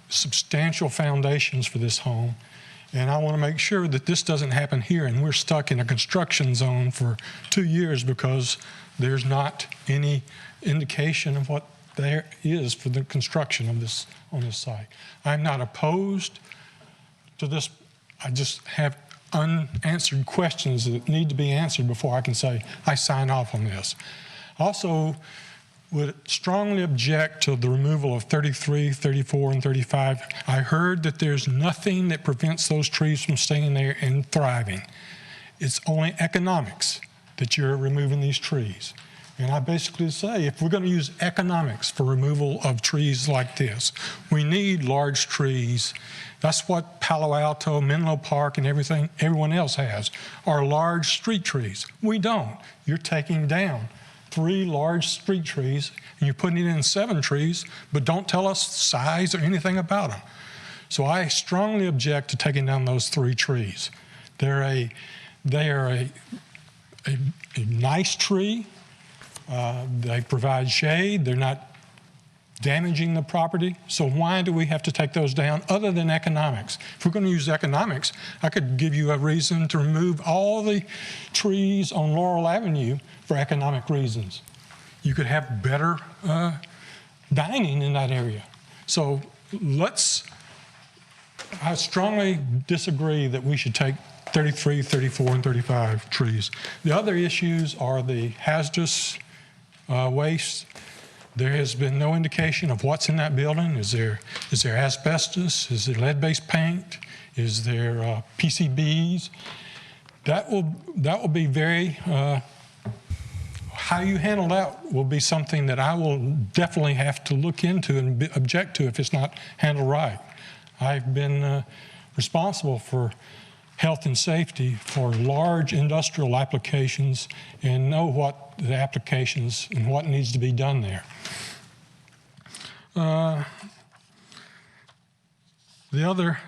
substantial foundations for this home. And I want to make sure that this doesn't happen here, and we're stuck in a construction zone for 2 years because there's not any indication of what there is for the construction of this on this site. I'm not opposed to this. I just have unanswered questions that need to be answered before I can say I sign off on this. Also, would strongly object to the removal of 33, 34, and 35. I heard that there's nothing that prevents those trees from staying there and thriving. It's only economics that you're removing these trees. And I basically say, if we're going to use economics for removal of trees like this, we need large trees. That's what Palo Alto, Menlo Park, and everyone else has, are large street trees. We don't. You're taking down 3 large street trees, and you're putting in 7 trees, but don't tell us size or anything about them. So I strongly object to taking down those 3 trees. They are a nice tree. They provide shade. They're not damaging the property. So why do we have to take those down other than economics? If we're going to use economics, I could give you a reason to remove all the trees on Laurel Avenue for economic reasons. You could have better dining in that area. So I strongly disagree that we should take 33, 34, and 35 trees. The other issues are the hazardous waste. There has been no indication of what's in that building. Is there asbestos? Is there lead-based paint? Is there PCBs? That will be very, how you handle that will be something that I will definitely have to look into and object to if it's not handled right. I've been responsible for health and safety for large industrial applications and know what the applications and what needs to be done there. The other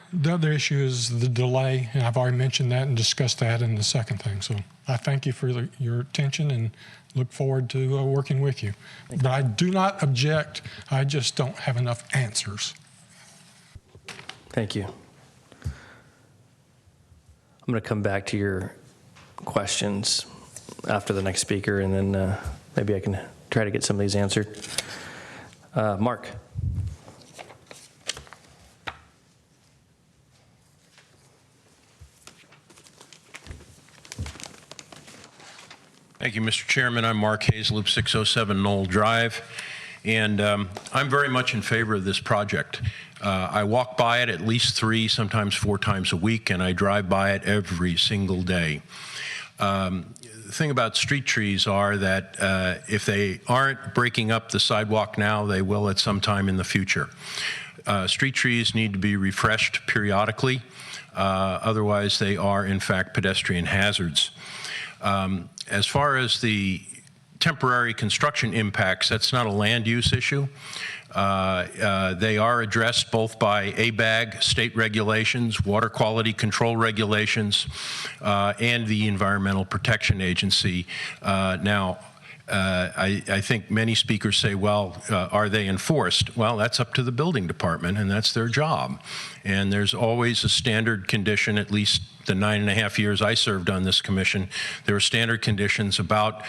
issue is the delay, and I've already mentioned that and discussed that in the second thing. So I thank you for your attention and look forward to working with you. But I do not object. I just don't have enough answers. Thank you. I'm going to come back to your questions after the next speaker, and then maybe I can try to get some of these answered. Mark? Thank you, Mr. Chairman. I'm Mark Hazeloop, 607 Knoll Drive, and I'm very much in favor of this project. I walk by it at least 3, sometimes 4 times a week, and I drive by it every single day. The thing about street trees are that if they aren't breaking up the sidewalk now, they will at some time in the future. Street trees need to be refreshed periodically, otherwise they are in fact pedestrian hazards. As far as the temporary construction impacts, that's not a land use issue. They are addressed both by ABAG, state regulations, water quality control regulations, and the Environmental Protection Agency. I think many speakers say, well, are they enforced? Well, that's up to the building department, and that's their job. And there's always a standard condition, at least the 9.5 years I served on this commission, there were standard conditions about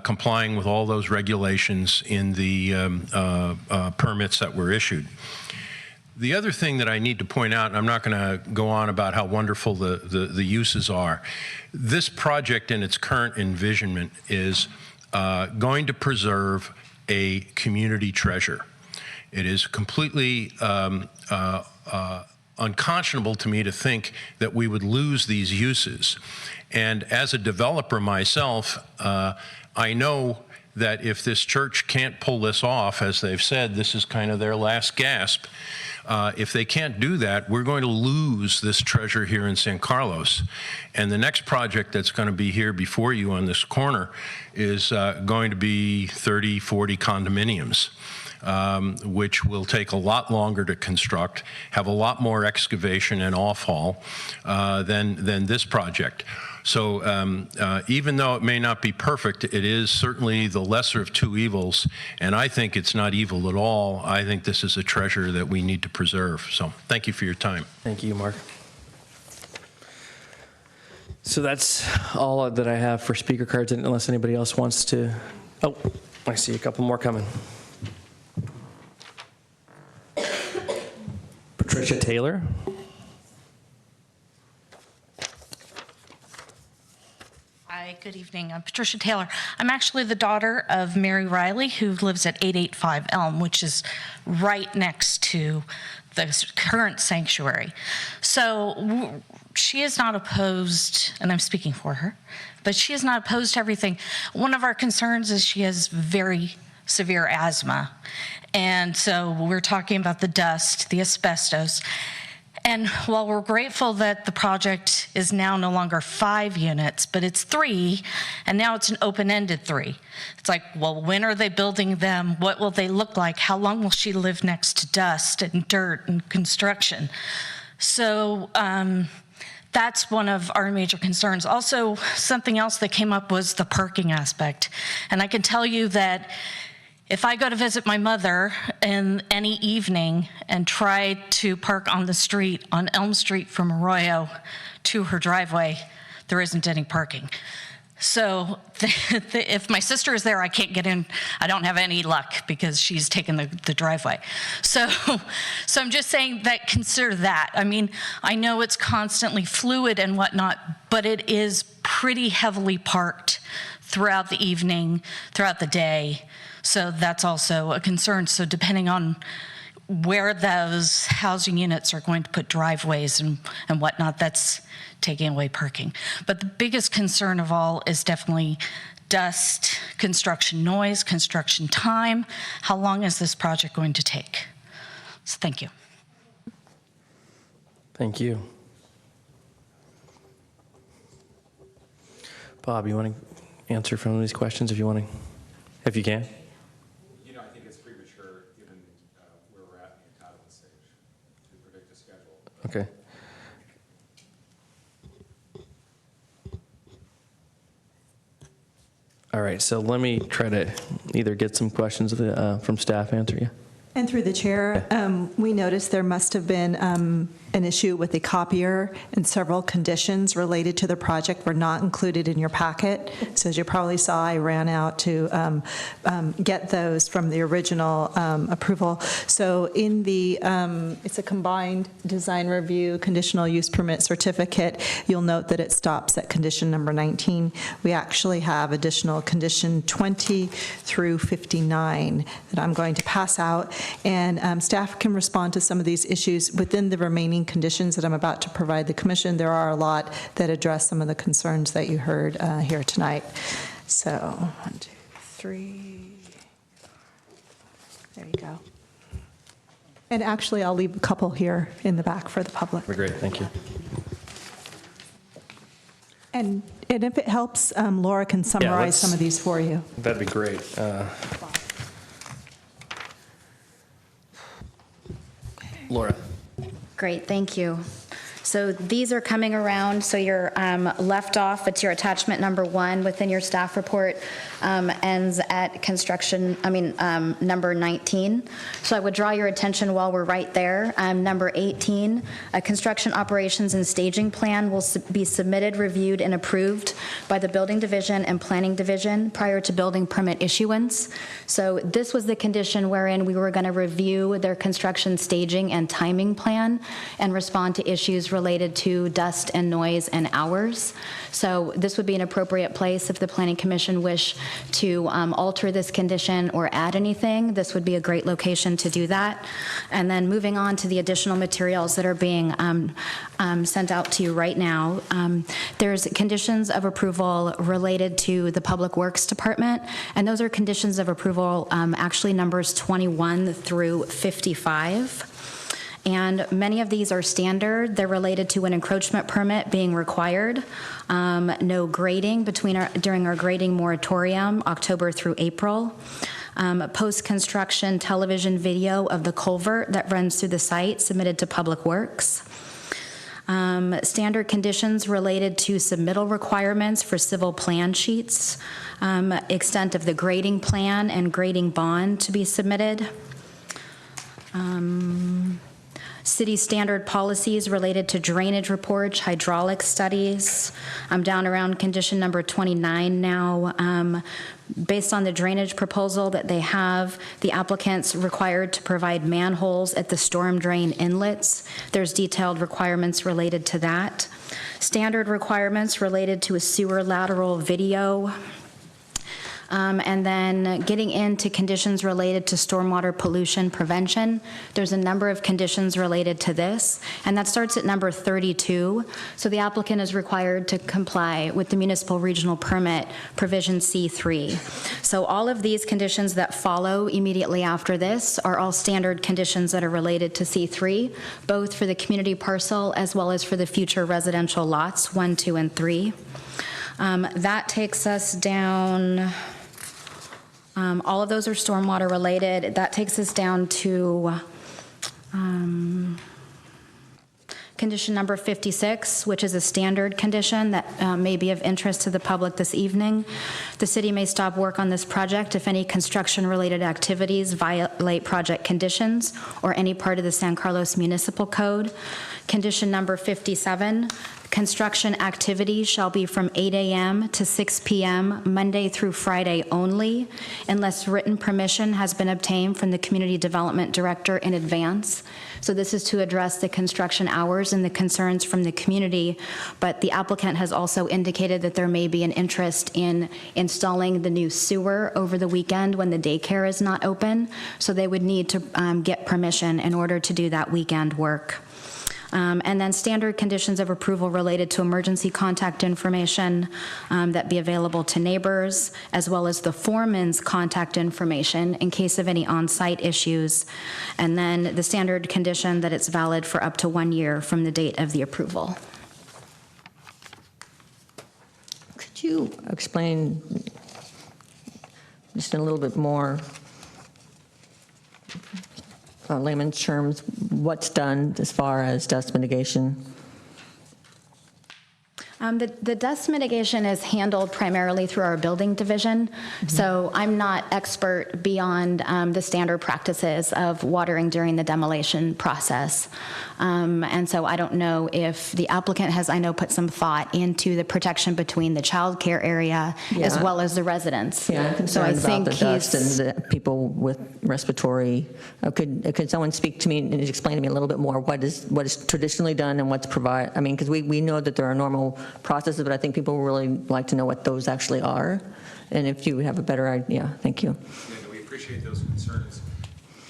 complying with all those regulations in the permits that were issued. The other thing that I need to point out, and I'm not going to go on about how wonderful the uses are, this project in its current envisionment is going to preserve a community treasure. It is completely unconscionable to me to think that we would lose these uses. And as a developer myself, I know that if this church can't pull this off, as they've said, this is kind of their last gasp. If they can't do that, we're going to lose this treasure here in San Carlos. And the next project that's going to be here before you on this corner is going to be 30, 40 condominiums, which will take a lot longer to construct, have a lot more excavation and off-haul than this project. So even though it may not be perfect, it is certainly the lesser of 2 evils, and I think it's not evil at all. I think this is a treasure that we need to preserve. So thank you for your time. Thank you, Mark. So that's all that I have for speaker cards, unless anybody else wants to. Oh, I see a couple more coming. Patricia Taylor. Hi, good evening. I'm Patricia Taylor. I'm actually the daughter of Mary Riley, who lives at 885 Elm, which is right next to the current sanctuary. So she is not opposed, and I'm speaking for her, but she is not opposed to everything. One of our concerns is she has very severe asthma. And so we're talking about the dust, the asbestos. And while we're grateful that the project is now no longer 5 units, but it's 3, and now it's an open-ended 3. It's like, well, when are they building them? What will they look like? How long will she live next to dust and dirt and construction? So that's one of our major concerns. Also, something else that came up was the parking aspect. And I can tell you that if I go to visit my mother in any evening and try to park on the street, on Elm Street from Arroyo to her driveway, there isn't any parking. So if my sister is there, I can't get in. I don't have any luck because she's taken the driveway. So I'm just saying that consider that. I mean, I know it's constantly fluid and whatnot, but it is pretty heavily parked throughout the evening, throughout the day. So that's also a concern. So depending on where those housing units are going to put driveways and whatnot, that's taking away parking. But the biggest concern of all is definitely dust, construction noise, construction time. How long is this project going to take? So thank you. Thank you. Bob, you want to answer some of these questions if you want to, if you can? You know, I think it's premature given where we're at in the entitlement stage to predict a schedule. Okay. All right, so let me try to either get some questions from staff, answer you. And through the chair, we noticed there must have been an issue with the copier, and several conditions related to the project were not included in your packet. So as you probably saw, I ran out to get those from the original approval. So in the, it's a combined design review, conditional use permit certificate. You'll note that it stops at condition number 19. We actually have additional condition 20 through 59 that I'm going to pass out, and staff can respond to some of these issues within the remaining conditions that I'm about to provide the commission. There are a lot that address some of the concerns that you heard here tonight. So 1, 2, 3. There you go. And actually, I'll leave a couple here in the back for the public. Great, thank you. And if it helps, Laura can summarize some of these for you. That'd be great. Laura. Great, thank you. So these are coming around, so you're left off, it's your attachment number 1 within your staff report, ends at number 19. So I would draw your attention while we're right there. Number 18, a construction operations and staging plan will be submitted, reviewed, and approved by the Building Division and Planning Division prior to building permit issuance. So this was the condition wherein we were going to review their construction staging and timing plan and respond to issues related to dust and noise and hours. So this would be an appropriate place if the Planning Commission wish to alter this condition or add anything. This would be a great location to do that. And then moving on to the additional materials that are being sent out to you right now. There's conditions of approval related to the Public Works Department, and those are conditions of approval, actually numbers 21 through 55. And many of these are standard. They're related to an encroachment permit being required, no grading during our grading moratorium, October through April, post-construction television video of the culvert that runs through the site submitted to Public Works. Standard conditions related to submittal requirements for civil plan sheets, extent of the grading plan and grading bond to be submitted. City standard policies related to drainage reports, hydraulic studies. I'm down around condition number 29 now. Based on the drainage proposal that they have, the applicant's required to provide manholes at the storm drain inlets. There's detailed requirements related to that. Standard requirements related to a sewer lateral video. And then getting into conditions related to stormwater pollution prevention. There's a number of conditions related to this, and that starts at number 32. So the applicant is required to comply with the municipal regional permit provision C3. So all of these conditions that follow immediately after this are all standard conditions that are related to C3, both for the community parcel as well as for the future residential lots 1, 2, and 3. That takes us down. All of those are stormwater related. That takes us down to condition number 56, which is a standard condition that may be of interest to the public this evening. The city may stop work on this project if any construction-related activities violate project conditions or any part of the San Carlos Municipal Code. Condition number 57, construction activities shall be from 8 a.m. to 6 p.m. Monday through Friday only, unless written permission has been obtained from the Community Development Director in advance. So this is to address the construction hours and the concerns from the community, but the applicant has also indicated that there may be an interest in installing the new sewer over the weekend when the daycare is not open, so they would need to get permission in order to do that weekend work. And then standard conditions of approval related to emergency contact information that be available to neighbors, as well as the foreman's contact information in case of any on-site issues. And then the standard condition that it's valid for up to 1 year from the date of the approval. Could you explain just in a little bit more layman's terms, what's done as far as dust mitigation? The dust mitigation is handled primarily through our building division, so I'm not expert beyond the standard practices of watering during the demolition process. And so I don't know if the applicant has, I know, put some thought into the protection between the child care area as well as the residents. Yeah, I'm so I concerned think about the dust and the people with respiratory. Could someone speak to me and explain to me a little bit more what is traditionally done and what's provided? I mean, because we know that there are normal processes, but I think people really like to know what those actually are. And if you have a better idea, thank you. We appreciate those concerns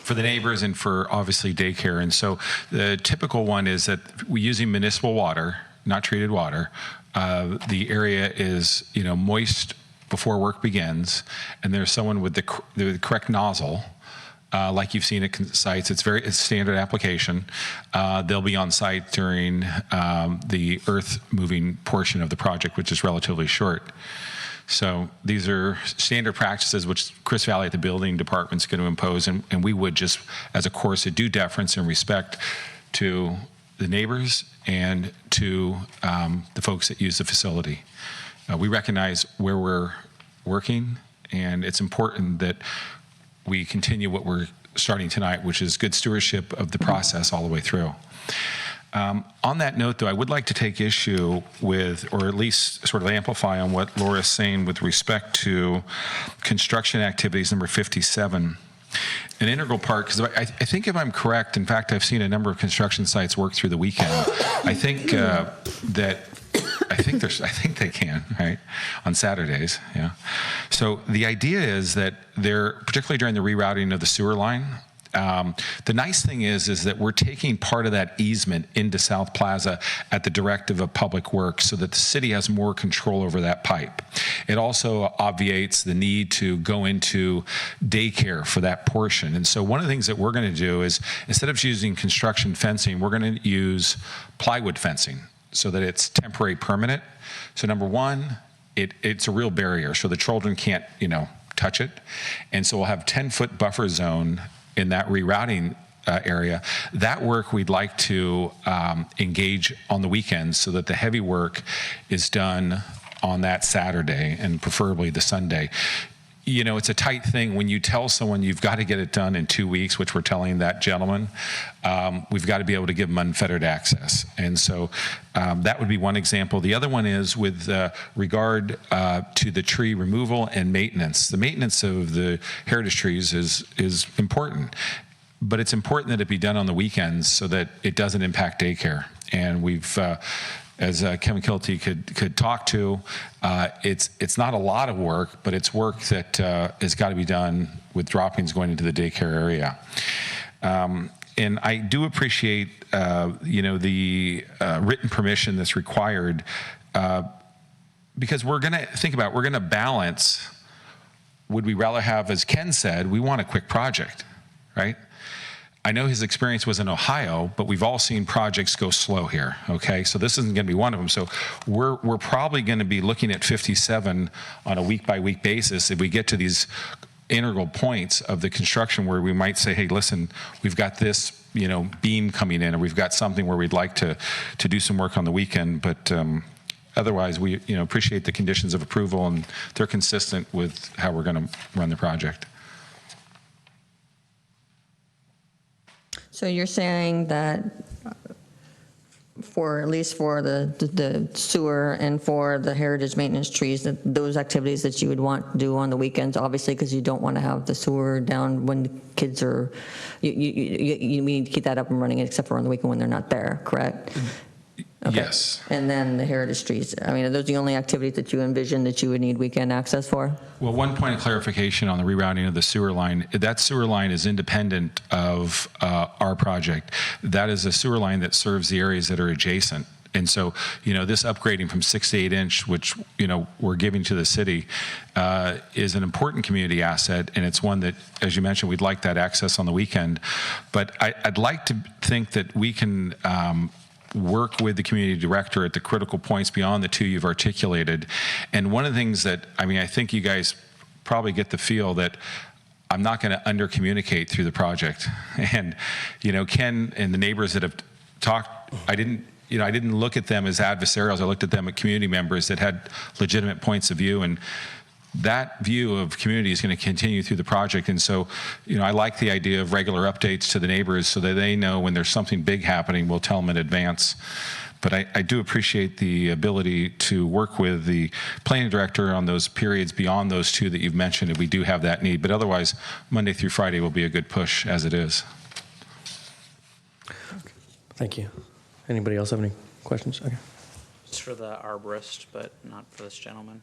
for the neighbors and for obviously daycare. And so the typical one is that we're using municipal water, not treated water. The area is, moist before work begins, and there's someone with the correct nozzle. Like you've seen at sites, it's standard application. They'll be on site during the earth moving portion of the project, which is relatively short. So these are standard practices which Chris Valley at the building department is going to impose, and we would just, as a course of due deference and respect to the neighbors and to the folks that use the facility. We recognize where we're working, and it's important that we continue what we're starting tonight, which is good stewardship of the process all the way through. On that note, though, I would like to take issue with, or at least sort of amplify on what Laura's saying with respect to construction activities number 57. An integral part, because I think if I'm correct, in fact, I've seen a number of construction sites work through the weekend. I think I think they can, right, on Saturdays, yeah. So the idea is that they're, particularly during the rerouting of the sewer line, the nice thing is that we're taking part of that easement into South Plaza at the directive of Public Works so that the city has more control over that pipe. It also obviates the need to go into daycare for that portion. And so one of the things that we're going to do is, instead of using construction fencing, we're going to use plywood fencing so that it's temporary permanent. So number one, it's a real barrier, so the children can't, touch it. And so we'll have 10-foot buffer zone in that rerouting area. That work we'd like to engage on the weekends so that the heavy work is done on that Saturday and preferably the Sunday. It's a tight thing when you tell someone you've got to get it done in 2 weeks, which we're telling that gentleman. We've got to be able to give them unfettered access. And so that would be one example. The other one is with regard to the tree removal and maintenance. The maintenance of the heritage trees is important, but it's important that it be done on the weekends so that it doesn't impact daycare. And we've as Kevin Kilty could talk to, it's not a lot of work, but it's work that has got to be done with droppings going into the daycare area. And I do appreciate, the written permission that's required, because we're going to balance. Would we rather have, as Ken said, we want a quick project, right? I know his experience was in Ohio, but we've all seen projects go slow here, okay? So this isn't going to be one of them. So we're probably going to be looking at 57 on a week-by-week basis if we get to these integral points of the construction where we might say, hey, listen, we've got this, beam coming in, or we've got something where we'd like to do some work on the weekend. But otherwise, we appreciate the conditions of approval, and they're consistent with how we're going to run the project. So you're saying that at least for the sewer and for the heritage maintenance trees, that those activities that you would want to do on the weekends, obviously because you don't want to have the sewer down when the kids are, you need to keep that up and running except for on the weekend when they're not there, correct? Okay. Yes. And then the heritage trees, are those the only activities that you envision that you would need weekend access for? Well, one point of clarification on the rerouting of the sewer line. That sewer line is independent of our project. That is a sewer line that serves the areas that are adjacent. And so, this upgrading from 6 to 8 inch, which, we're giving to the city, is an important community asset. And it's one that, as you mentioned, we'd like that access on the weekend. But I'd like to think that we can work with the community director at the critical points beyond the two you've articulated. And one of the things that, I think you guys probably get the feel that I'm not going to under-communicate through the project. And, Ken and the neighbors that have talked, I didn't I didn't look at them as adversarials. I looked at them as community members that had legitimate points of view, and that view of community is going to continue through the project. And so, I like the idea of regular updates to the neighbors so that they know when there's something big happening, we'll tell them in advance. But I do appreciate the ability to work with the planning director on those periods beyond those two that you've mentioned, if we do have that need. But otherwise, Monday through Friday will be a good push as it is. Thank you. Anybody else have any questions? Okay. It's for the arborist, but not for this gentleman.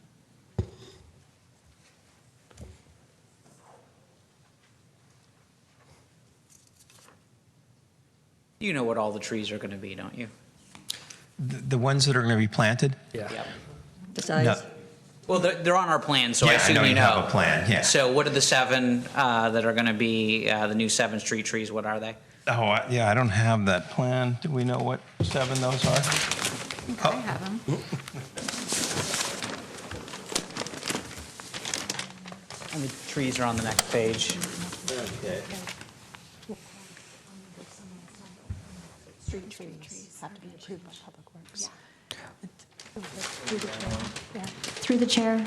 You know what all the trees are going to be, don't you? The ones that are going to be planted? Yeah. The size? No. Well, they're on our plan, so I Yeah, assume I know you you know. have a plan, yeah. So what are the 7 that are going to be the new 7 street trees? What are they? Oh, I don't have that plan. Do we know what 7 those are? I have them. And the trees are on the next page. Okay. Street trees have to be approved by Public Works. Through the chair.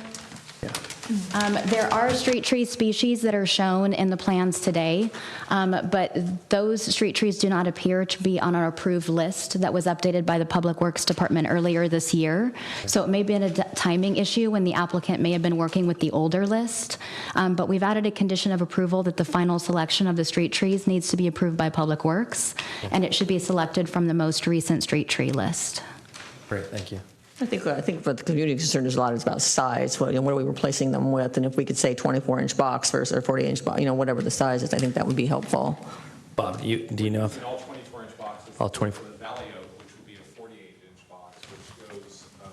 There are street tree species that are shown in the plans today, but those street trees do not appear to be on our approved list that was updated by the Public Works Department earlier this year. So it may be a timing issue when the applicant may have been working with the older list, but we've added a condition of approval that the final selection of the street trees needs to be approved by Public Works, and it should be selected from the most recent street tree list. Great, thank you. I think what the community concern is a lot is about size. What are we replacing them with? And if we could say 24-inch box versus or 40-inch box, whatever the size is, I think that would be helpful. Bob, do you know if All 24-inch boxes. all 24? The Valley Oak, which would be a 48-inch box, which goes on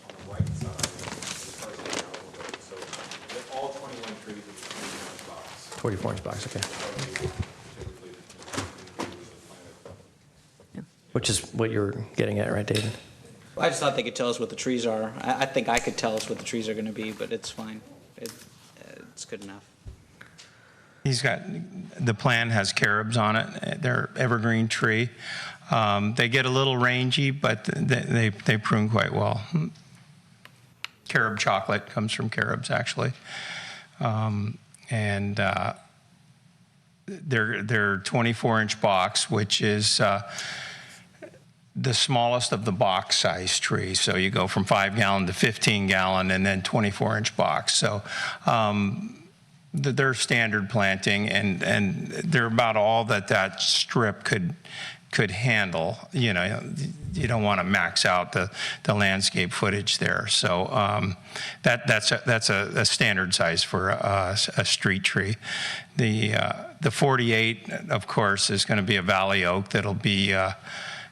the right side as far as the Valley Oak. So all 21 trees are 24-inch box. 24-inch box, okay. Which is what you're getting at, right, David? I just thought they could tell us what the trees are. I think I could tell us what the trees are going to be, but it's fine. It's good enough. The plan has carobs on it. They're evergreen tree. They get a little rangy, but they prune quite well. Carob chocolate comes from carobs, actually. And they're 24-inch box, which is the smallest of the box size trees. So you go from 5-gallon to 15-gallon and then 24-inch box. So they're standard planting, and they're about all that strip could handle. You don't want to max out the landscape footage there. So that's a standard size for a street tree. The 48, of course, is going to be a Valley Oak. That'll be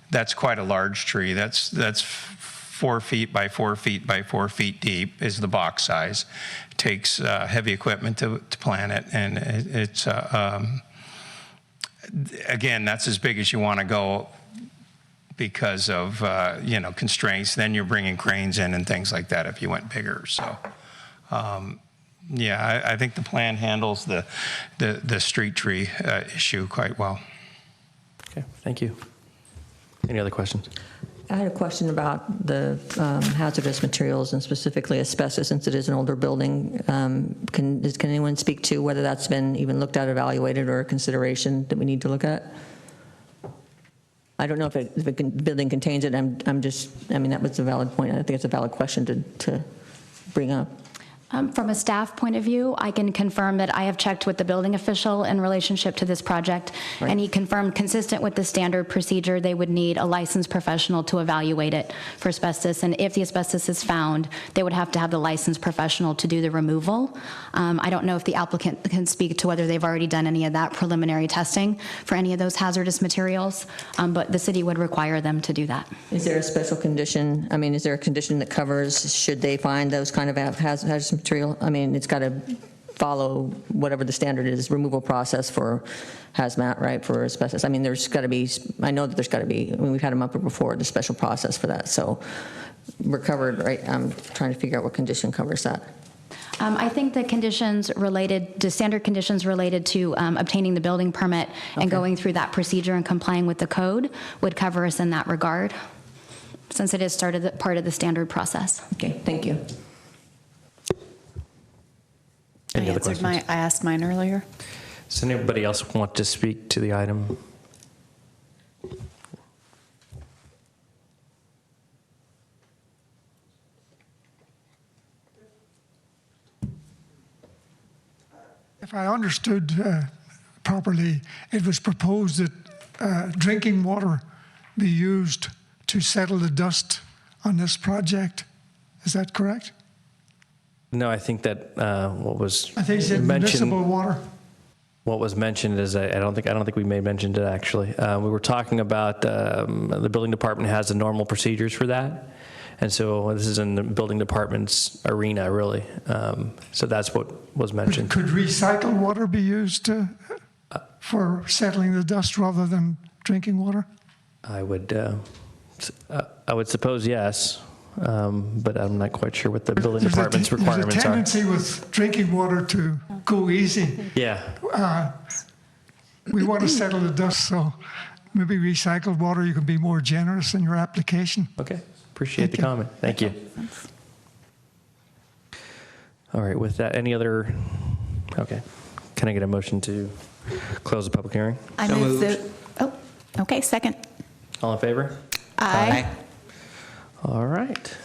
that's quite a large tree. That's 4 feet by 4 feet by 4 feet deep is the box size. It takes heavy equipment to plant it, and it's again, that's as big as you want to go because of constraints. Then you're bringing cranes in and things like that if you went bigger. So I think the plan handles the street tree issue quite well. Okay, thank you. Any other questions? I had a question about the hazardous materials and specifically asbestos, since it is an older building. Can anyone speak to whether that's been even looked at, evaluated, or a consideration that we need to look at? I don't know if the building contains it. That was a valid point. I think it's a valid question to bring up. From a staff point of view, I can confirm that I have checked with the building official in relationship to this project, Right. and he confirmed, consistent with the standard procedure, they would need a licensed professional to evaluate it for asbestos, and if the asbestos is found, they would have to have the licensed professional to do the removal. I don't know if the applicant can speak to whether they've already done any of that preliminary testing for any of those hazardous materials, but the city would require them to do that. Is there a special condition? Is there a condition that covers, should they find those kind of hazardous material? It's got to follow whatever the standard is, removal process for hazmat, right, for asbestos. There's got to be, I know that there's got to be, we've had them up before, the special process for that. So we're covered, right? I'm trying to figure out what condition covers that. I think the conditions related, the standard conditions related to obtaining the building permit and going through that procedure and complying with the code would cover us in that regard. since it is part of the standard process. Okay, thank you. Any other questions? I asked mine earlier. Does anybody else want to speak to the item? If I understood properly, it was proposed that drinking water be used to settle the dust on this project. Is that correct? No, I think that what was I think it's in mentioned. municipal water. What was mentioned is I don't think we may have mentioned it actually. We were talking about the building department has the normal procedures for that, and so this is in the building department's arena really. So that's what was mentioned. Could recycled water be used for settling the dust rather than drinking water? I would suppose yes, but I'm not quite sure what the building department's requirements There's a are. tendency with drinking water to go easy. Yeah. We want to settle the dust, so maybe recycled water, you can be more generous in your application. Okay. Appreciate the comment. Thank you. All right. With that, any other? Okay. Can I get a motion to close the public hearing? I move the. Oh, okay. Second. All in favor? Aye. All right.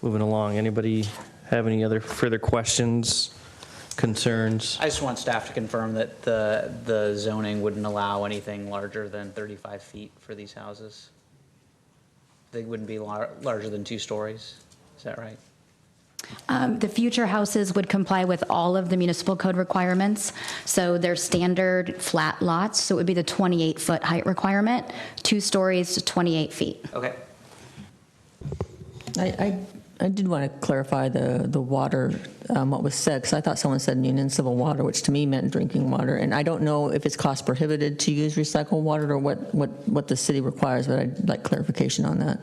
Moving along. Anybody have any other further questions, concerns? I just want staff to confirm that the zoning wouldn't allow anything larger than 35 feet for these houses. They wouldn't be larger than 2 stories. Is that right? The future houses would comply with all of the municipal code requirements. So they're standard flat lots, so it would be the 28-foot height requirement, 2 stories to 28 feet. Okay. I did want to clarify the water, what was said, because I thought someone said municipal water, which to me meant drinking water. And I don't know if it's cost prohibited to use recycled water or what the city requires, but I'd like clarification on that.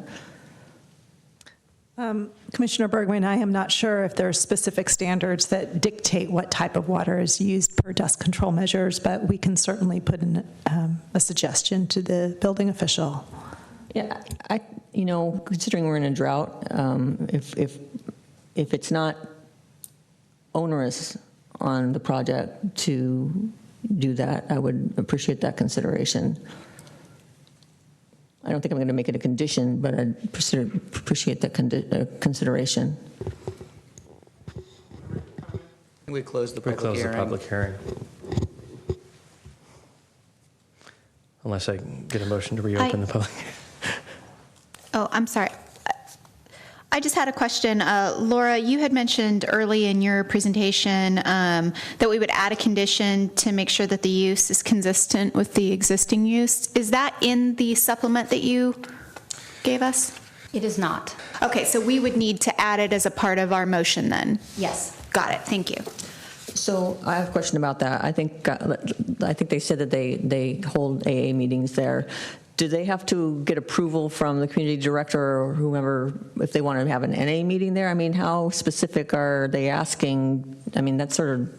Commissioner Bergman, I am not sure if there are specific standards that dictate what type of water is used per dust control measures, but we can certainly put in a suggestion to the building official. Yeah, considering we're in a drought, if it's not onerous on the project to do that, I would appreciate that consideration. I don't think I'm going to make it a condition, but I'd appreciate that consideration. We close the We public close hearing. the public hearing. Unless I get a motion to reopen the public. Oh, I'm sorry. I just had a question. Laura, you had mentioned early in your presentation that we would add a condition to make sure that the use is consistent with the existing use. Is that in the supplement that you gave us? It is not. Okay, so we would need to add it as a part of our motion then? Yes. Got it. Thank you. So I have a question about that. I think they said that they hold AA meetings there. Do they have to get approval from the community director or whomever if they want to have an NA meeting there? I mean, how specific are they asking? I mean, that's sort of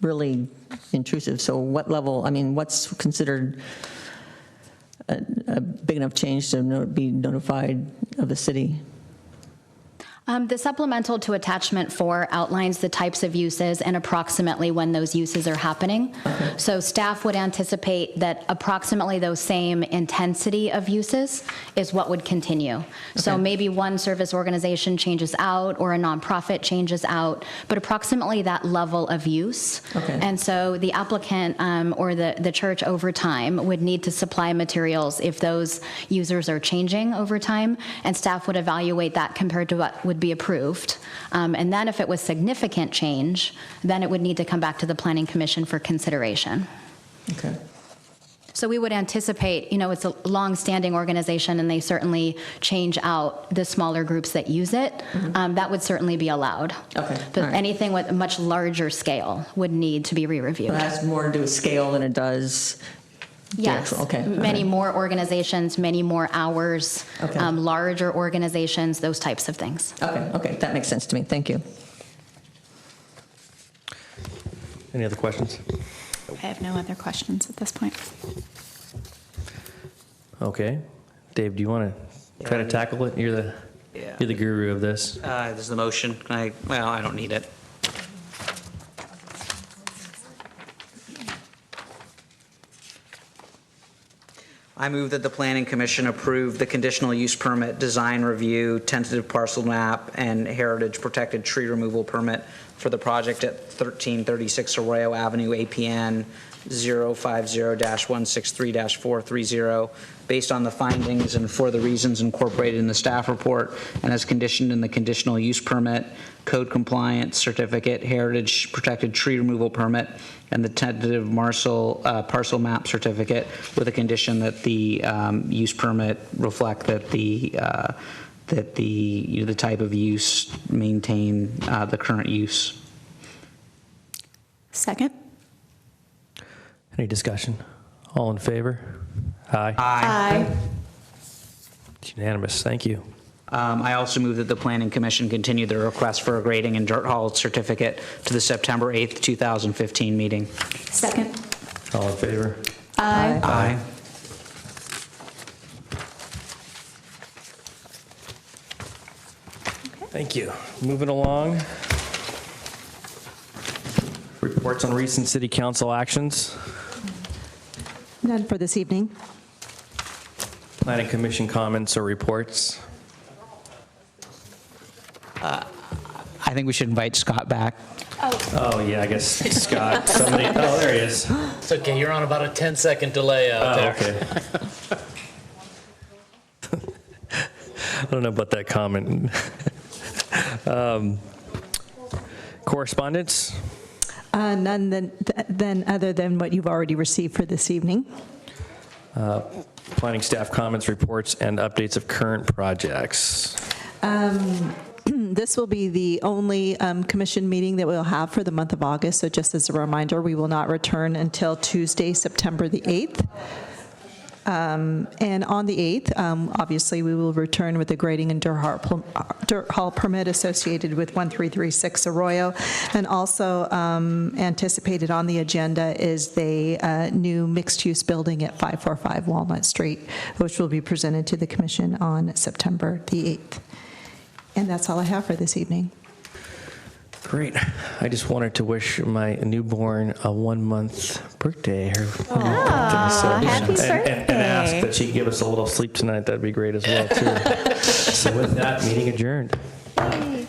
really intrusive. So what level, I mean, what's considered a big enough change to be notified of the city? The supplemental to attachment 4 outlines the types of uses and approximately when those uses are happening. So staff would anticipate that approximately those same intensity of uses is what would continue. So maybe one service organization changes out or a nonprofit changes out, but approximately that level of use. And so the applicant or the church over time would need to supply materials if those users are changing over time, and staff would evaluate that compared to what would be approved. And then if it was significant change, then it would need to come back to the Planning Commission for consideration. Okay. So we would anticipate, it's a long-standing organization and they certainly change out the smaller groups that use it. That would certainly be allowed. Okay. But anything with a much larger scale would need to be re-reviewed. It has more to do with scale than it does. Yes. Okay. Many more organizations, many more hours, larger organizations, those types of things. Okay. That makes sense to me. Thank you. Any other questions? I have no other questions at this point. Okay. Dave, do you want to Try to tackle it. You're the guru of this. This is the motion. I don't need it. I move that the Planning Commission approve the conditional use permit, design review, tentative parcel map, and heritage protected tree removal permit for the project at 1336 Arroyo Avenue, APN 050-163-430, based on the findings and for the reasons incorporated in the staff report, and as conditioned in the conditional use permit, code compliance certificate, heritage protected tree removal permit, and the tentative parcel map certificate, with a condition that the use permit reflect that the type of use maintain the current use. Second. Any discussion? All in favor? Aye. Aye. It's unanimous. Thank you. I also move that the Planning Commission continue the request for a grading and dirt haul certificate to the September 8th, 2015 meeting. Second. All in favor? Aye. Aye. Thank you. Moving along. Reports on recent city council actions. None for this evening. Planning Commission comments or reports. I think we should invite Scott back. Oh, yeah, I guess Scott, somebody, oh, there he is. It's okay, you're on about a 10-second delay out there. Okay. I don't know about that comment. Correspondence? None then other than what you've already received for this evening. Planning staff comments, reports, and updates of current projects. This will be the only commission meeting that we'll have for the month of August. So just as a reminder, we will not return until Tuesday, September the 8th. And on the 8th, obviously, we will return with the grading and dirt haul permit associated with 1336 Arroyo. And also anticipated on the agenda is the new mixed-use building at 545 Walnut Street, which will be presented to the commission on September the 8th. And that's all I have for this evening. Great. I just wanted to wish my newborn a 1-month birthday. Happy birthday. And ask that she give us a little sleep tonight. That'd be great as well, too. So with that, meeting adjourned. Yay.